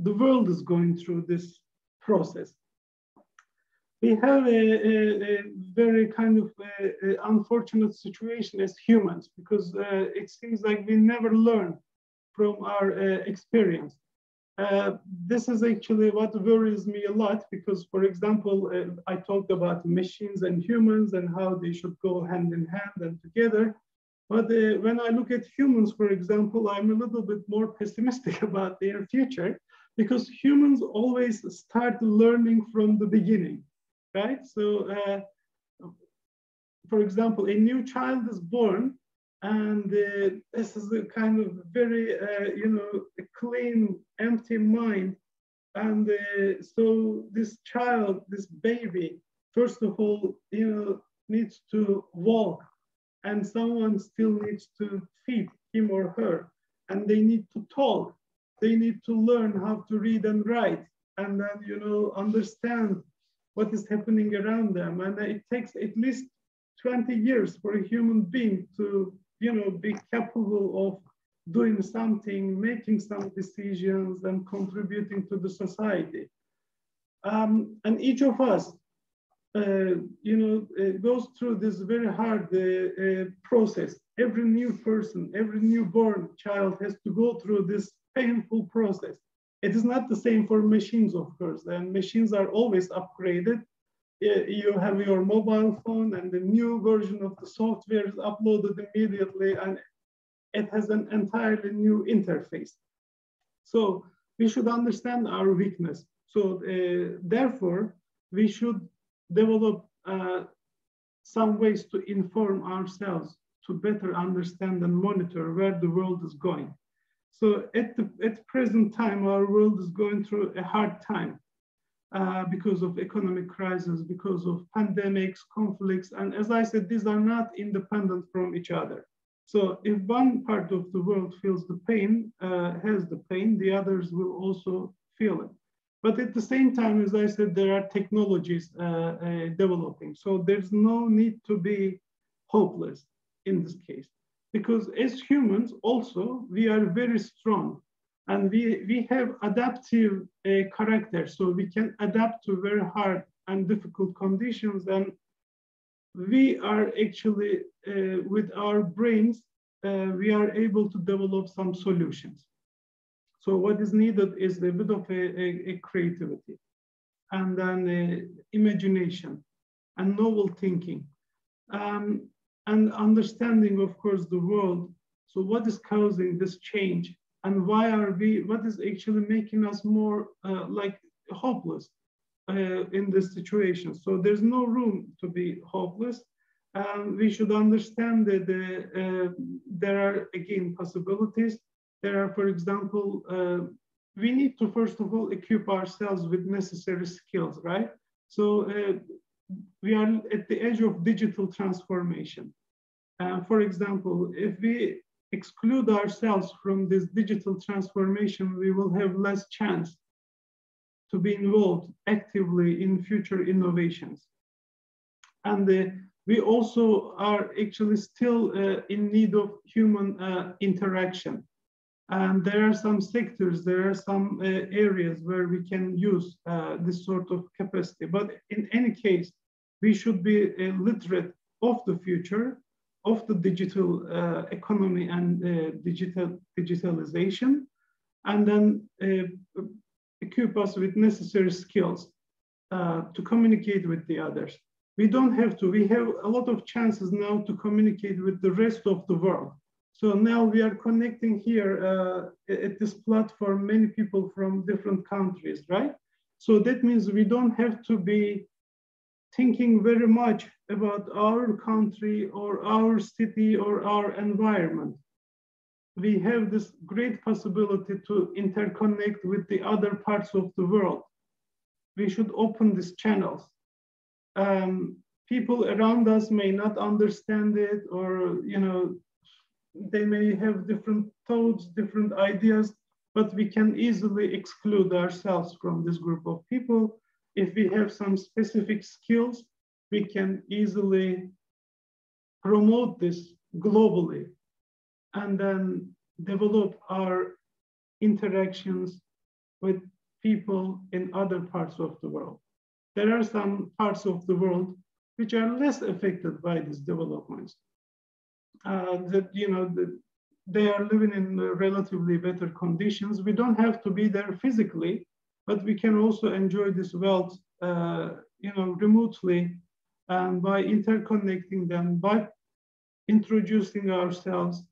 the world is going through this process. We have a very kind of unfortunate situation as humans because it seems like we never learn from our experience. This is actually what worries me a lot because, for example, I talked about machines and humans and how they should go hand in hand and together. But when I look at humans, for example, I'm a little bit more pessimistic about their future because humans always start learning from the beginning. Right? So, for example, a new child is born, and this is a kind of very, a clean, empty mind. And so this child, this baby, first of all, needs to walk, and someone still needs to feed him or her, and they need to talk. They need to learn how to read and write, and then, understand what is happening around them. And it takes at least 20 years for a human being to, be capable of doing something, making some decisions and contributing to the society. And each of us goes through this very hard process. Every new person, every newborn child has to go through this painful process. It is not the same for machines, of course, and machines are always upgraded. You have your mobile phone and the new version of the software is uploaded immediately, and it has an entirely new interface. So we should understand our weakness. So therefore, we should develop some ways to inform ourselves to better understand and monitor where the world is going. So at the present time, our world is going through a hard time because of economic crisis, because of pandemics, conflicts. And as I said, these are not independent from each other. So if one part of the world feels the pain, has the pain, the others will also feel it. But at the same time, as I said, there are technologies developing. So there's no need to be hopeless in this case. Because as humans also, we are very strong and we have adaptive character. So we can adapt to very hard and difficult conditions. And we are actually, with our brains, we are able to develop some solutions. So what is needed is a bit of a creativity and then imagination and novel thinking. And understanding, of course, the world. So what is causing this change and why are we, what is actually making us more like hopeless in this situation? So there's no room to be hopeless. We should understand that there are, again, possibilities. There are, for example, we need to, first of all, equip ourselves with necessary skills, right? So we are at the edge of digital transformation. For example, if we exclude ourselves from this digital transformation, we will have less chance to be involved actively in future innovations. And we also are actually still in need of human interaction. And there are some sectors, there are some areas where we can use this sort of capacity. But in any case, we should be literate of the future, of the digital economy and digitalization, and then equip us with necessary skills to communicate with the others. We don't have to, we have a lot of chances now to communicate with the rest of the world. So now we are connecting here at this platform, many people from different countries, right? So that means we don't have to be thinking very much about our country or our city or our environment. We have this great possibility to interconnect with the other parts of the world. We should open these channels. People around us may not understand it, or they may have different thoughts, different ideas, but we can easily exclude ourselves from this group of people. If we have some specific skills, we can easily promote this globally and then develop our interactions with people in other parts of the world. There are some parts of the world which are less affected by these developments. They are living in relatively better conditions. We don't have to be there physically, but we can also enjoy this wealth, remotely, and by interconnecting them, by introducing ourselves.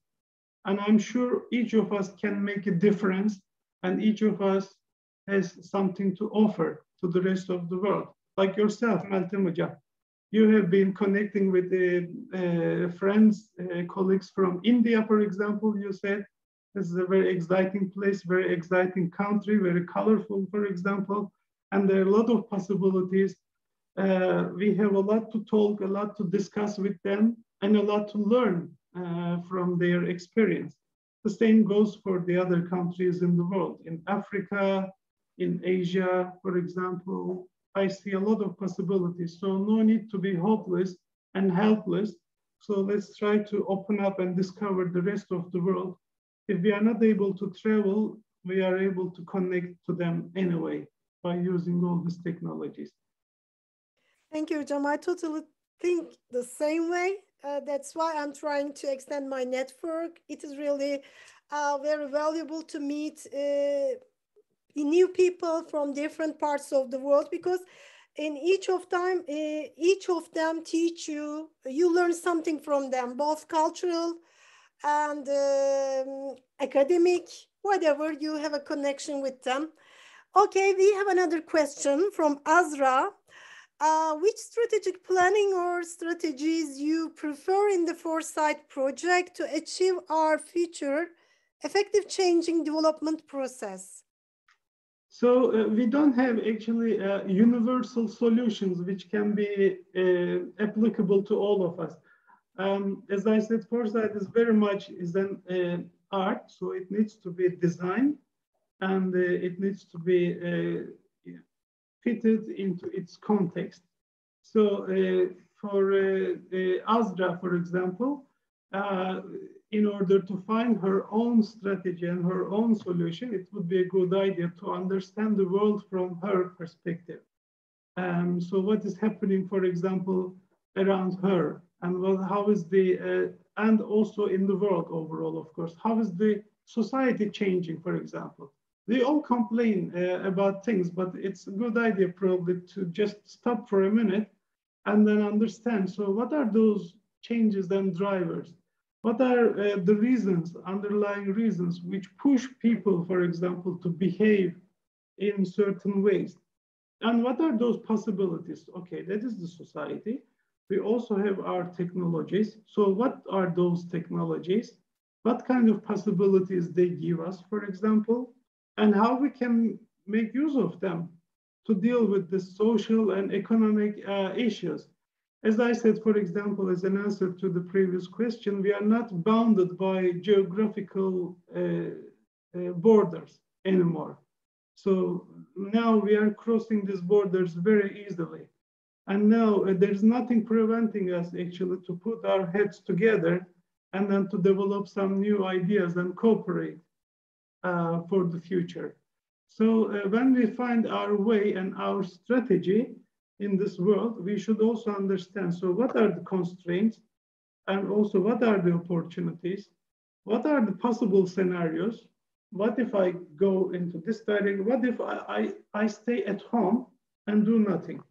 And I'm sure each of us can make a difference, and each of us has something to offer to the rest of the world. Like yourself, Meltem Hoca. You have been connecting with the friends, colleagues from India, for example. You said this is a very exciting place, very exciting country, very colorful, for example. And there are a lot of possibilities. We have a lot to talk, a lot to discuss with them, and a lot to learn from their experience. The same goes for the other countries in the world. In Africa, in Asia, for example, I see a lot of possibilities. So no need to be hopeless and helpless. So let's try to open up and discover the rest of the world. If we are not able to travel, we are able to connect to them anyway by using all these technologies. Thank you, Özcan. I totally think the same way. That's why I'm trying to extend my network. It is really very valuable to meet new people from different parts of the world, because in each of them teach you, you learn something from them, both cultural and academic, whatever, you have a connection with them. Okay, we have another question from Azra. Which strategic planning or strategies you prefer in the Foresight project to achieve our future effective changing development process? So we don't have actually universal solutions which can be applicable to all of us. As I said, Foresight is very much an art, so it needs to be designed and it needs to be fitted into its context. So for Azra, for example, in order to find her own strategy and her own solution, it would be a good idea to understand the world from her perspective. So what is happening, for example, around her, and how is and also in the world overall, of course, how is the society changing, for example? We all complain about things, but it's a good idea probably to just stop for a minute and then understand. So what are those changes and drivers? What are the reasons, underlying reasons, which push people, for example, to behave in certain ways? And what are those possibilities? Okay, that is the society. We also have our technologies. So what are those technologies? What kind of possibilities they give us, for example? And how we can make use of them to deal with the social and economic issues. As I said, for example, as an answer to the previous question, we are not bounded by geographical borders anymore. So now we are crossing these borders very easily. And now there's nothing preventing us actually to put our heads together and then to develop some new ideas and cooperate for the future. So when we find our way and our strategy in this world, we should also understand, so what are the constraints and also what are the opportunities? What are the possible scenarios? What if I go into this direction? What if I stay at home and do nothing?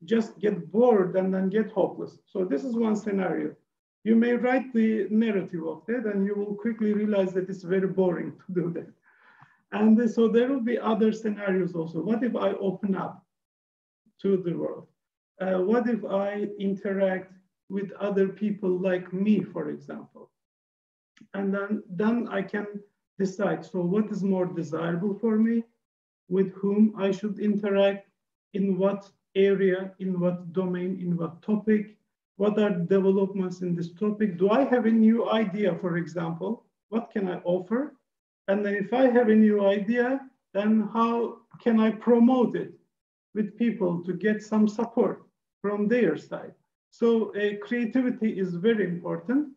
Just get bored and then get hopeless. So this is one scenario. You may write the narrative of that and you will quickly realize that it's very boring to do that. And so there will be other scenarios also. What if I open up to the world? What if I interact with other people like me, for example? And then I can decide, so what is more desirable for me? With whom I should interact? In what area, in what domain, in what topic? What are the developments in this topic? Do I have a new idea, for example? What can I offer? And then if I have a new idea, then how can I promote it with people to get some support from their side? So creativity is very important,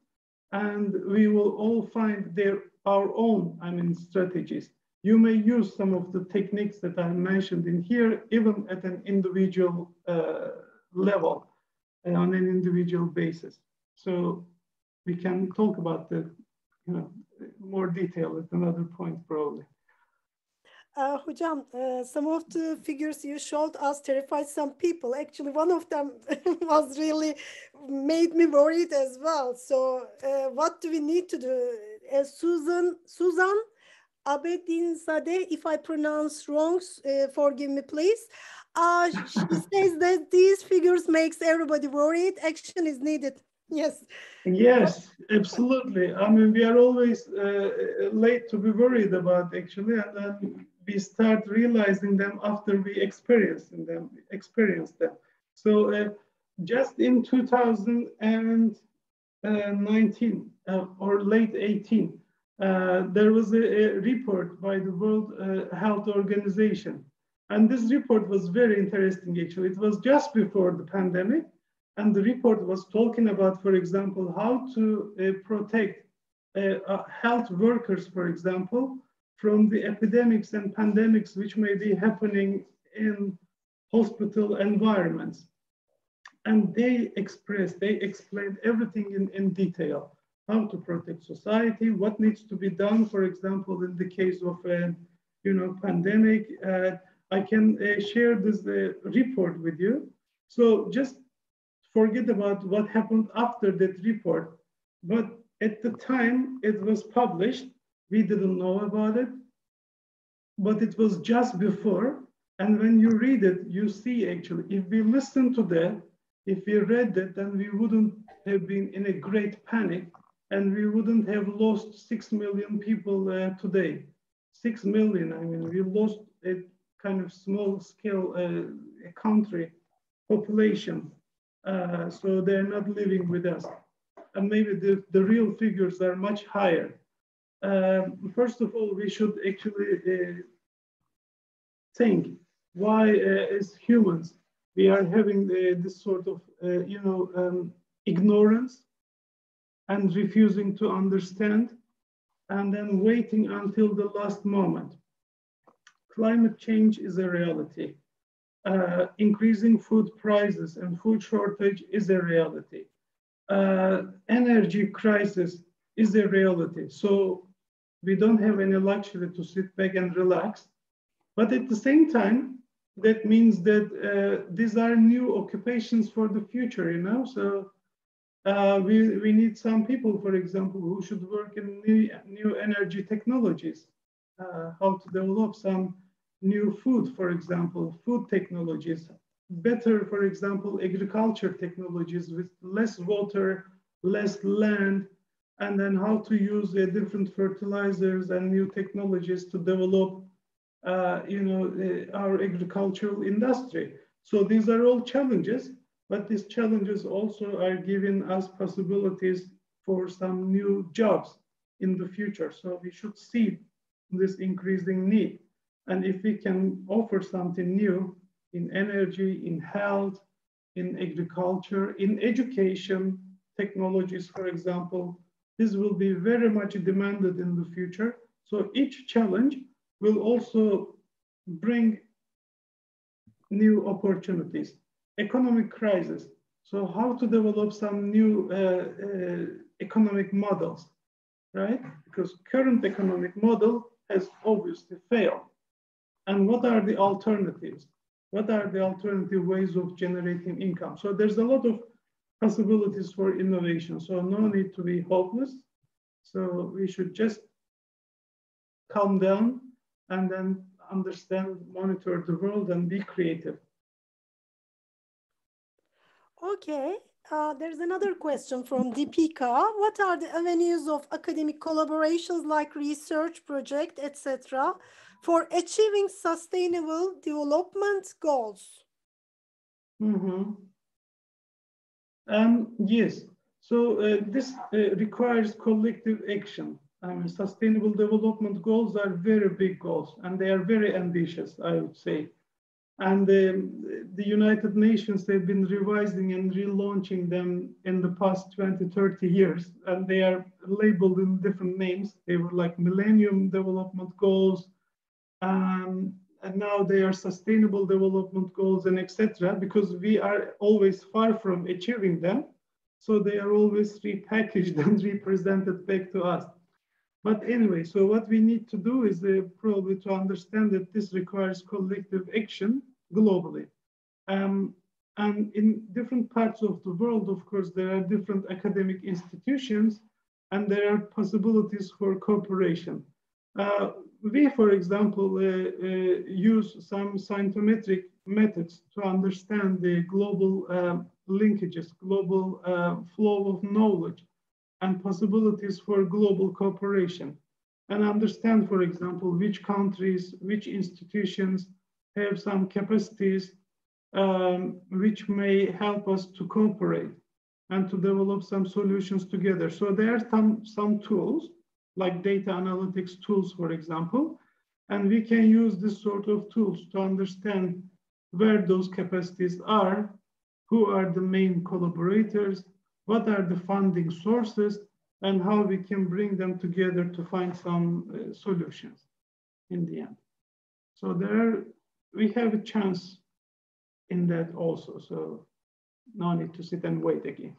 and we will all find our own, strategies. You may use some of the techniques that I mentioned in here, even at an individual level and on an individual basis. So we can talk about the, more detail at another point, probably. Hocam, some of the figures you showed us terrified some people. Actually, one of them was really made me worried as well. So what do we need to do? Susan Abedinzadeh, if I pronounce wrong, forgive me, please. She says that these figures makes everybody worried. Action is needed. Yes. Yes, absolutely. I mean, we are always late to be worried about, actually, and then we start realizing them after we experience them. So just in 2019 or late 18, there was a report by the World Health Organization. And this report was very interesting, actually. It was just before the pandemic. And the report was talking about, for example, how to protect health workers, for example, from the epidemics and pandemics which may be happening in hospital environments. and they explained everything in detail, how to protect society, what needs to be done, for example, in the case of a pandemic. I can share this report with you. So just forget about what happened after that report. But at the time it was published, we didn't know about it, but it was just before. And when you read it, you see actually, if we listen to that, if we read that, then we wouldn't have been in a great panic and we wouldn't have lost 6 million people today. 6 million, I mean, we lost a kind of small scale country population. So they're not living with us. And maybe the real figures are much higher. First of all, we should actually think why, as humans, we are having this sort of, ignorance and refusing to understand and then waiting until the last moment. Climate change is a reality. Increasing food prices and food shortage is a reality. Energy crisis is a reality. So we don't have any luxury to sit back and relax. But at the same time, that means that these are new occupations for the future, So we need some people, for example, who should work in new energy technologies, how to develop some new food, for example, food technologies, better, for example, agriculture technologies with less water, less land, and then how to use different fertilizers and new technologies to develop our agricultural industry. So these are all challenges, but these challenges also are giving us possibilities for some new jobs in the future. So we should see this increasing need. And if we can offer something new in energy, in health, in agriculture, in education, technologies, for example, this will be very much demanded in the future. So each challenge will also bring new opportunities. Economic crisis. So how to develop some new economic models, right? Because current economic model has obviously failed. And what are the alternatives? What are the alternative ways of generating income? So there's a lot of possibilities for innovation. So no need to be hopeless. So we should just calm down and then understand, monitor the world and be creative. Okay, there's another question from Deepika. What are the avenues of academic collaborations like research project, etc., for achieving sustainable development goals? Yes, so this requires collective action. Sustainable development goals are very big goals and they are very ambitious, I would say. And the United Nations, they've been revising and relaunching them in the past 20, 30 years, and they are labeled in different names. They were like Millennium Development Goals, and now they are Sustainable Development Goals, and etc. Because we are always far from achieving them, so they are always repackaged and represented back to us. But anyway, so what we need to do is probably to understand that this requires collective action globally. And in different parts of the world, of course, there are different academic institutions and there are possibilities for cooperation. We, for example, use some scientometric methods to understand the global linkages, global flow of knowledge, and possibilities for global cooperation, and understand, for example, which countries, which institutions have some capacities which may help us to cooperate and to develop some solutions together. So there are some tools, like data analytics tools, for example, and we can use this sort of tools to understand where those capacities are, who are the main collaborators, what are the funding sources, and how we can bring them together to find some solutions in the end. So we have a chance in that also. So no need to sit and wait again.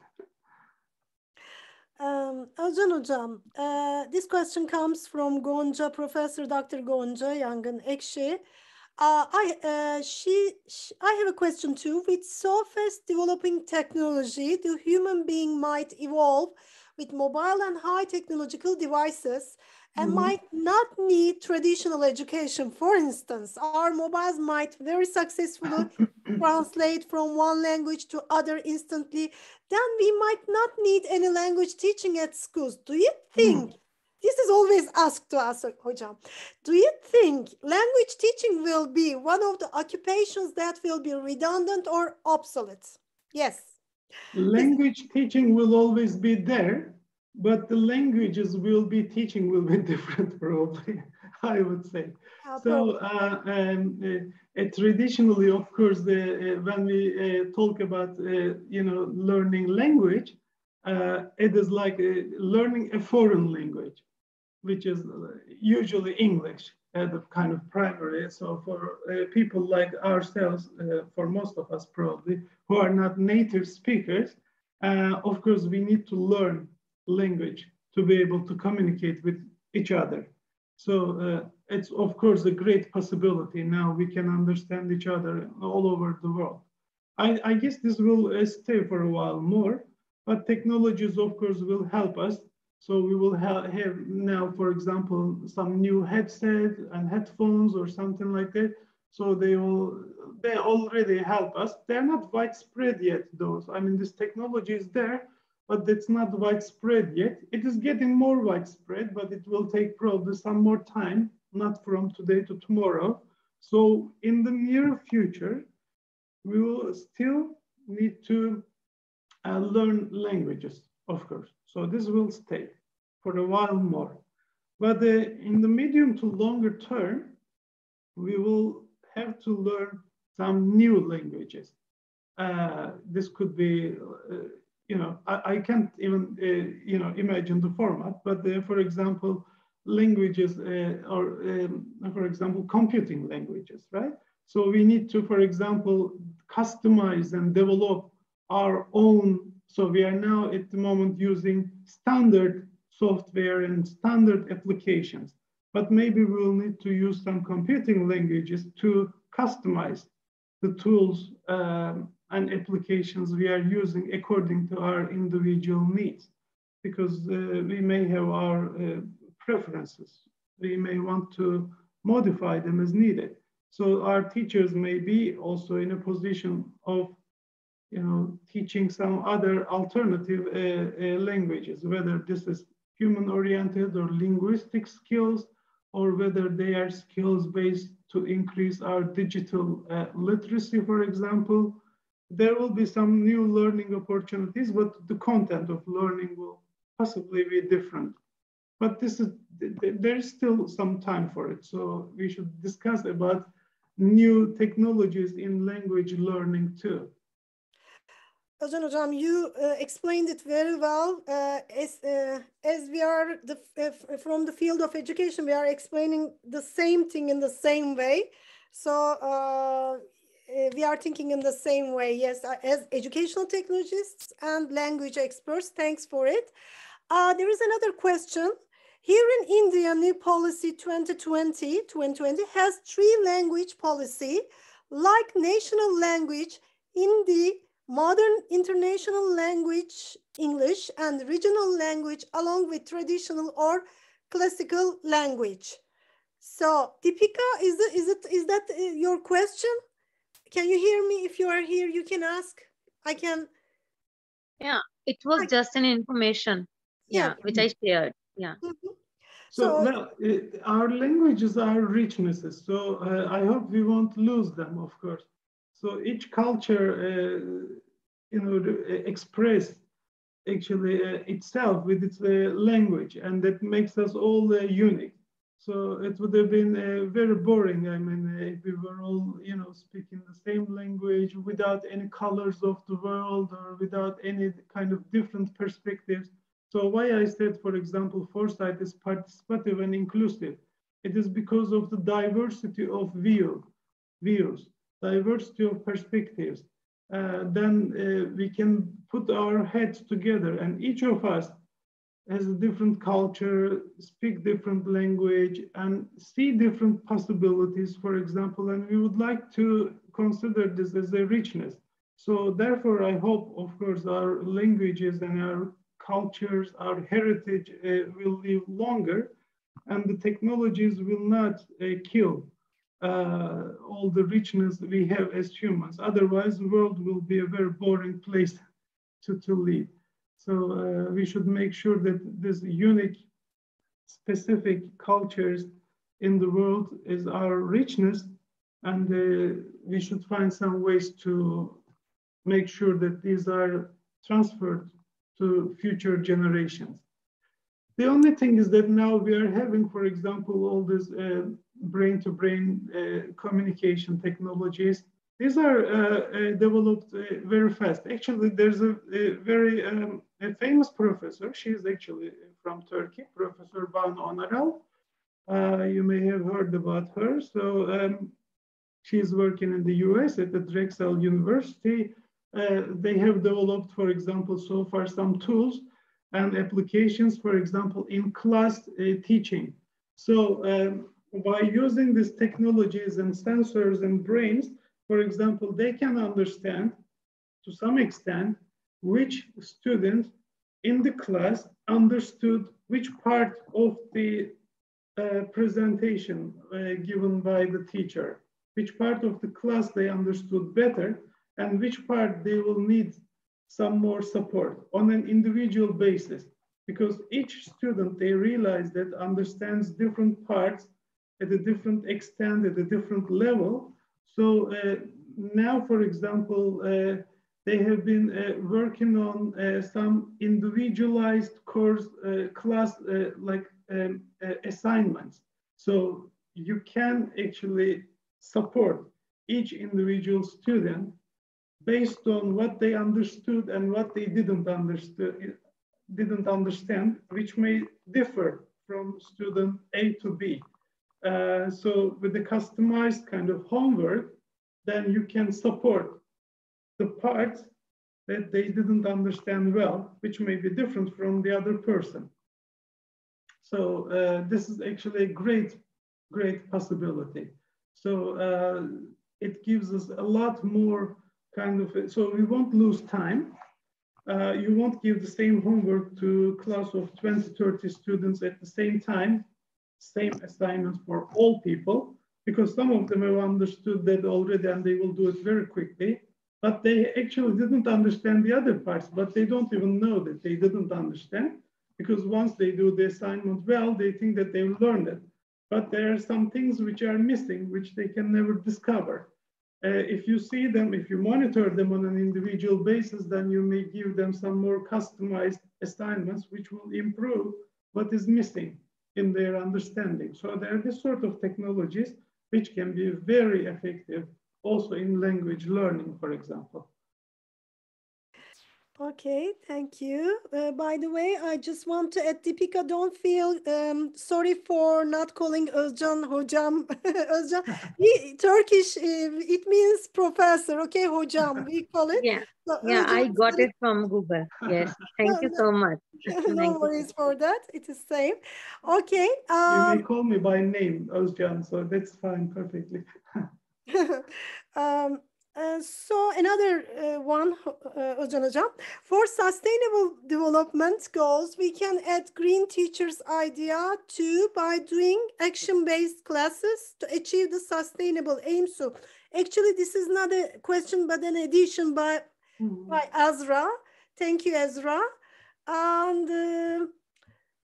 Özcan Hocam, this question comes from Gonca, Professor Dr. Gonca Yangın Ekşi. I have a question too. With so fast developing technology, the human being might evolve with mobile and high technological devices and might not need traditional education. For instance, our mobiles might very successfully translate from one language to other instantly. Then we might not need any language teaching at schools. Do you think, this is always asked to us, Hocam, do you think language teaching will be one of the occupations that will be redundant or obsolete? Yes. Language teaching will always be there, but the languages will be teaching will be different probably, I would say. So traditionally, of course, when we talk about learning language, it is like learning a foreign language, which is usually English, the kind of primary. So for people like ourselves, for most of us probably, who are not native speakers, of course, we need to learn language to be able to communicate with each other. So it's, of course, a great possibility. Now we can understand each other all over the world. I guess this will stay for a while more, but technologies, of course, will help us. So we will have now, for example, some new headsets and headphones or something like that. So they already help us. They're not widespread yet, those. I mean, this technology is there, but it's not widespread yet. It is getting more widespread, but it will take probably some more time, not from today to tomorrow. So in the near future, we will still need to learn languages, of course. So this will stay for a while more. But in the medium to longer term, we will have to learn some new languages. This could be, I can't even, imagine the format, but for example, languages or, for example, computing languages, right? So we need to, for example, customize and develop our own. So we are now at the moment using standard software and standard applications, but maybe we'll need to use some computing languages to customize the tools and applications we are using according to our individual needs, because we may have our preferences. We may want to modify them as needed. So our teachers may be also in a position of teaching some other alternative languages, whether this is human-oriented or linguistic skills, or whether they are skills based to increase our digital literacy, for example. There will be some new learning opportunities, but the content of learning will possibly be different. But there is still some time for it. So we should discuss about new technologies in language learning too. Özcan Hocam, you explained it very well. As we are from the field of education, we are explaining the same thing in the same way. So we are thinking in the same way, yes, as educational technologists and language experts. Thanks for it. There is another question. Here in India, new policy 2020 has 3 language policy, like national language, Hindi, modern international language, English, and regional language, along with traditional or classical language. So, Deepika, is that your question? Can you hear me? If you are here, you can ask. I can. Yeah, it was just an information. Yeah, which I shared. Yeah. So well, our languages are richnesses. So I hope we won't lose them, of course. So each culture, express actually itself with its language, and that makes us all unique. So it would have been very boring. I mean, if we were all, speaking the same language without any colors of the world or without any kind of different perspectives. So why I said, for example, Foresight is participative and inclusive. It is because of the diversity of views, diversity of perspectives. then we can put our heads together, and each of us has a different culture, speak different language, and see different possibilities, for example, and we would like to consider this as a richness. So therefore, I hope, of course, our languages and our cultures, our heritage will live longer, and the technologies will not kill all the richness we have as humans. Otherwise, the world will be a very boring place to live. So we should make sure that this unique, specific cultures in the world is our richness, and we should find some ways to make sure that these are transferred to future generations. The only thing is that now we are having, for example, all these brain-to-brain communication technologies. These are developed very fast. Actually, there's a very famous professor. She is actually from Turkey, Professor Banu Onaral. You may have heard about her. So she's working in the US at the Drexel University. They have developed, for example, so far some tools and applications, for example, in class teaching. So by using these technologies and sensors and brains, for example, they can understand to some extent which student in the class understood which part of the presentation given by the teacher, which part of the class they understood better, and which part they will need some more support on an individual basis, because each student, they realize that understands different parts at a different extent, at a different level. So now, for example, they have been working on some individualized course class assignments. So you can actually support each individual student based on what they understood and what they didn't understand, which may differ from student A to B. So with the customized kind of homework, then you can support the parts that they didn't understand well, which may be different from the other person. So this is actually a great possibility. So it gives us a lot more kind of, so we won't lose time. You won't give the same homework to a class of 20, 30 students at the same time, same assignments for all people, because some of them have understood that already and they will do it very quickly, but they actually didn't understand the other parts, but they don't even know that they didn't understand, because once they do the assignment well, they think that they've learned it. But there are some things which are missing, which they can never discover. If you see them, if you monitor them on an individual basis, then you may give them some more customized assignments, which will improve what is missing in their understanding. So there are this sort of technologies which can be very effective also in language learning, for example. Okay, thank you. By the way, I just want to add, Deepika, don't feel sorry for not calling Özcan Hocam. Özcan, Turkish, it means professor, okay, Hocam, we call it. Yeah, So yeah, Özcan, I got it from Google. Yes, thank you so much. No worries for that, it is same. Okay. You may call me by name, Özcan, so that's fine, perfectly. So another one, Özcan Hocam, for sustainable development goals, we can add green teachers idea too by doing action-based classes to achieve the sustainable aims. So actually, this is not a question, but an addition by Azra. Thank you, Azra. And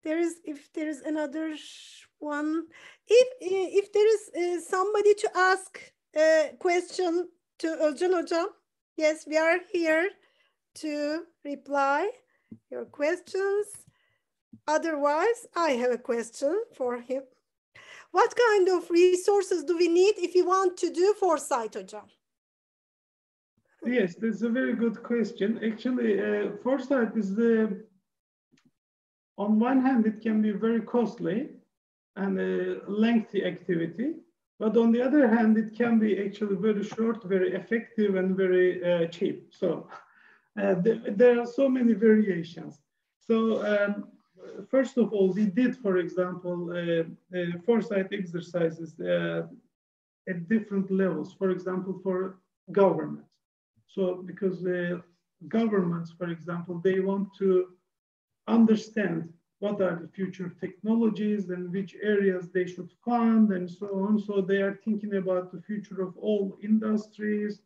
if there is another one, if there is somebody to ask a question to Özcan Hocam, yes, we are here to reply your questions. Otherwise, I have a question for him. What kind of resources do we need if you want to do Foresight, Hocam? Yes, that's a very good question. Actually, Foresight is on one hand, it can be very costly and a lengthy activity. But on the other hand, it can be actually very short, very effective, and very cheap. So there are so many variations. So first of all, we did, for example, foresight exercises at different levels, for example, for governments. So because governments, for example, they want to understand what are the future technologies and which areas they should fund and so on. So they are thinking about the future of all industries,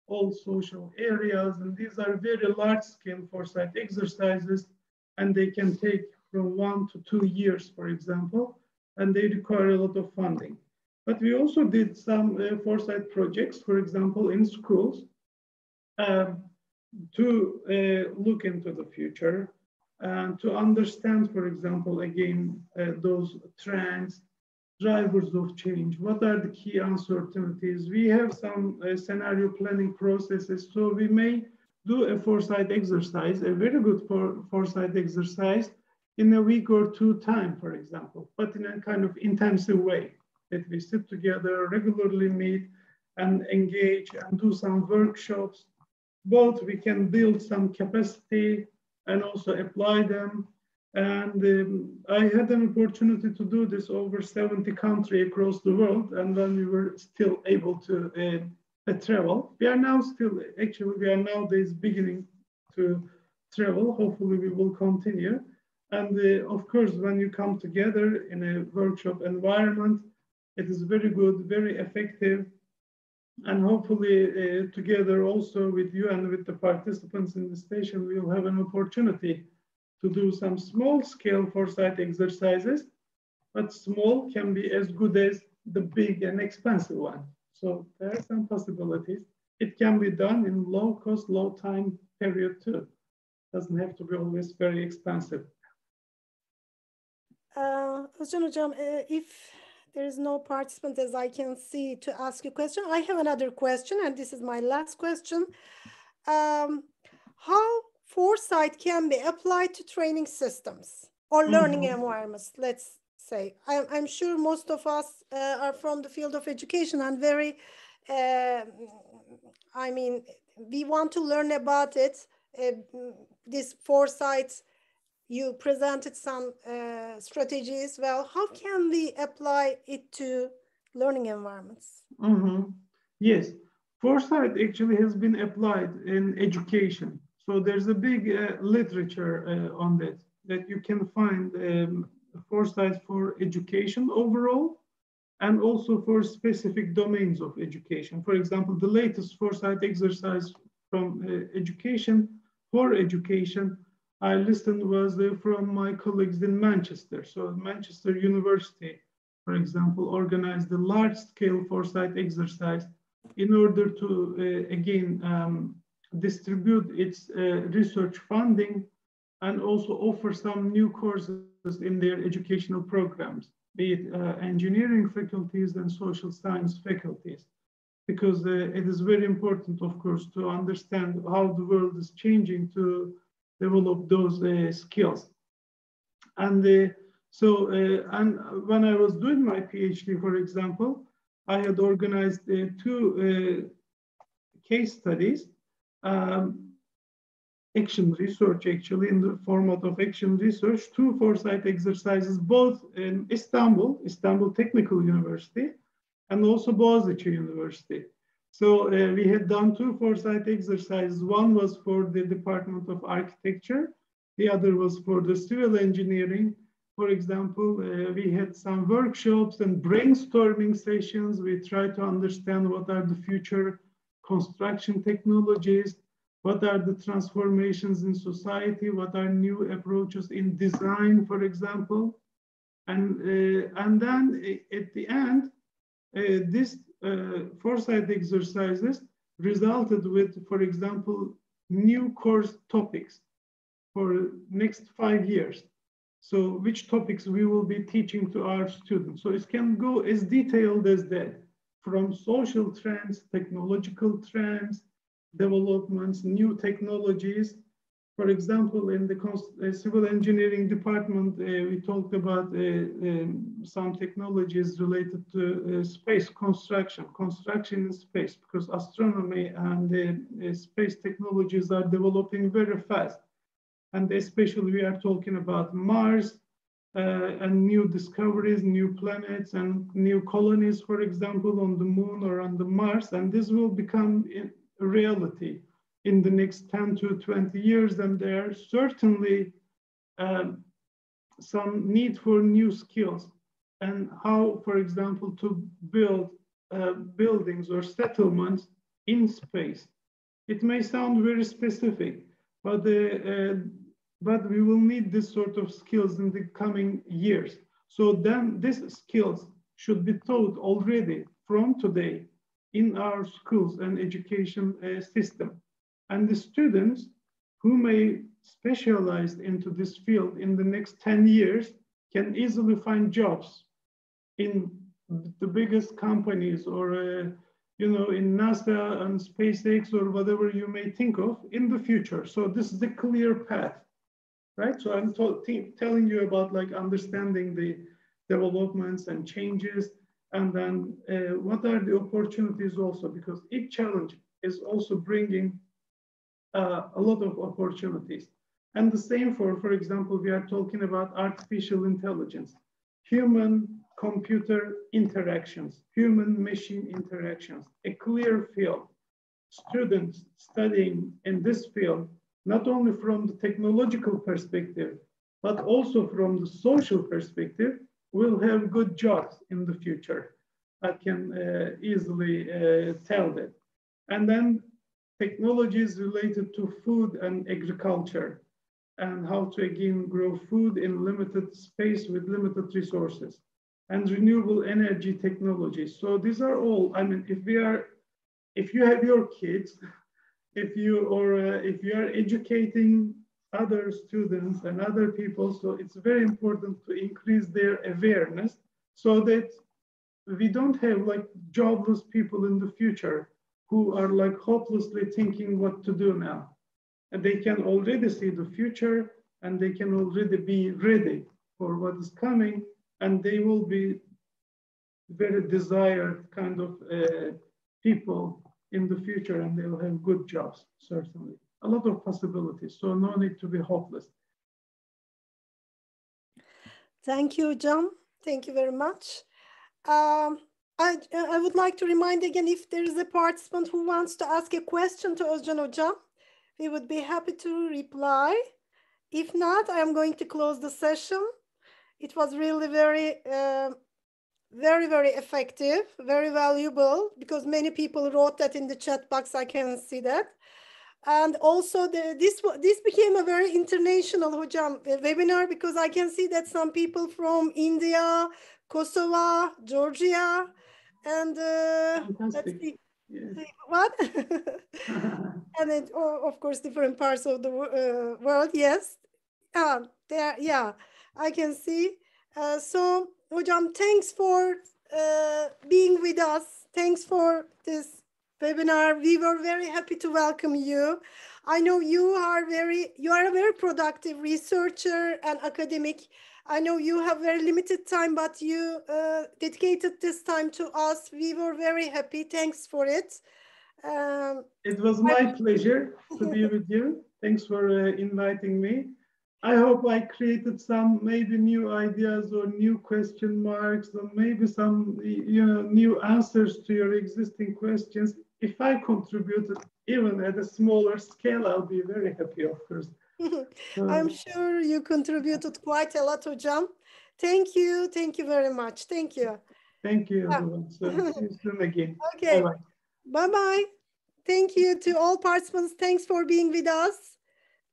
all social areas, and these are very large-scale foresight exercises, and they can take from 1 to 2 years, for example, and they require a lot of funding. But we also did some foresight projects, for example, in schools, to look into the future and to understand, for example, again, those trends, drivers of change, what are the key uncertainties. We have some scenario planning processes, so we may do a foresight exercise, a very good foresight exercise in a week or 2 time, for example, but in a kind of intensive way, that we sit together, regularly meet and engage and do some workshops. Both we can build some capacity and also apply them. And I had an opportunity to do this over 70 countries across the world. And when we were still able to travel, we are now still, actually, we are nowadays beginning to travel. Hopefully we will continue. And of course, when you come together in a workshop environment, it is very good, very effective. And hopefully together also with you and with the participants in the station, we will have an opportunity to do some small scale foresight exercises, but small can be as good as the big and expensive one. So there are some possibilities. It can be done in low cost, low time period too. Doesn't have to be always very expensive. Özcan Hocam, if there is no participant, as I can see, to ask a question, I have another question, and this is my last question. How foresight can be applied to training systems or learning environments, let's say? I'm sure most of us are from the field of education and very, I mean, we want to learn about it. This foresight, you presented some strategies. Well, how can we apply it to learning environments? Yes, foresight actually has been applied in education. So there's a big literature on that you can find foresight for education overall and also for specific domains of education. For example, the latest foresight exercise from education for education I listened was from my colleagues in Manchester. So Manchester University, for example, organized a large-scale foresight exercise in order to, again, distribute its research funding and also offer some new courses in their educational programs, be it engineering faculties and social science faculties, because it is very important, of course, to understand how the world is changing to develop those skills. And and when I was doing my PhD, for example, I had organized 2 case studies, action research actually in the format of action research, 2 foresight exercises, both in Istanbul Technical University, and also Boğaziçi University. So we had done 2 foresight exercises. One was for the Department of Architecture. The other was for the civil engineering. For example, we had some workshops and brainstorming sessions. We tried to understand what are the future construction technologies, what are the transformations in society, what are new approaches in design, for example. And then at the end, this foresight exercises resulted with, for example, new course topics for next 5 years. So which topics we will be teaching to our students. So it can go as detailed as that, from social trends, technological trends, developments, new technologies. For example, in the civil engineering department, we talked about some technologies related to space construction in space, because astronomy and space technologies are developing very fast. And especially we are talking about Mars and new discoveries, new planets and new colonies, for example, on the moon or on the Mars. And this will become a reality in the next 10 to 20 years, and there are certainly some need for new skills and how, for example, to build buildings or settlements in space. It may sound very specific, but we will need this sort of skills in the coming years. So then these skills should be taught already from today in our schools and education system. And the students who may specialize into this field in the next 10 years can easily find jobs in the biggest companies or in NASA and SpaceX or whatever you may think of in the future. So this is a clear path, right? So I'm telling you about like understanding the developments and changes, and then what are the opportunities also, because each challenge is also bringing a lot of opportunities. And the same for example, we are talking about artificial intelligence, human-computer interactions, human-machine interactions, a clear field. Students studying in this field, not only from the technological perspective, but also from the social perspective, will have good jobs in the future. I can easily tell that. And then technologies related to food and agriculture and how to again grow food in limited space with limited resources, and renewable energy technologies. So these are all, I mean, if you have your kids, if you are educating other students and other people, so it's very important to increase their awareness so that we don't have like jobless people in the future who are like hopelessly thinking what to do now. And they can already see the future and they can already be ready for what is coming, and they will be very desired kind of people in the future, and they will have good jobs, certainly. A lot of possibilities, so no need to be hopeless. Thank you, John. Thank you very much. I would like to remind again, if there is a participant who wants to ask a question to Özcan Hocam, we would be happy to reply. If not, I am going to close the session. It was really very, very effective, very valuable, because many people wrote that in the chat box. I can see that. And also this became a very international Hocam webinar, because I can see that some people from India, Kosovo, Georgia, and let's see, yes. What? And then, of course, different parts of the world. Yes, there. Yeah, I can see. So, Hocam, thanks for being with us. Thanks for this webinar. We were very happy to welcome you. I know you are a very productive researcher and academic. I know you have very limited time, but you dedicated this time to us. We were very happy. Thanks for it. It was my pleasure to be with you. Thanks for inviting me. I hope I created some maybe new ideas or new question marks, or maybe some new answers to your existing questions. If I contributed even at a smaller scale, I'll be very happy, of course. I'm sure you contributed quite a lot, Hocam. Thank you. Thank you very much. Thank you. Thank you, everyone. So see you soon again. Okay. Bye-bye. Bye-bye. Thank you to all participants. Thanks for being with us.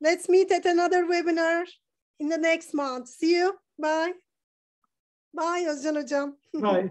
Let's meet at another webinar in the next month. See you. Bye. Bye, Özcan Hocam. Bye.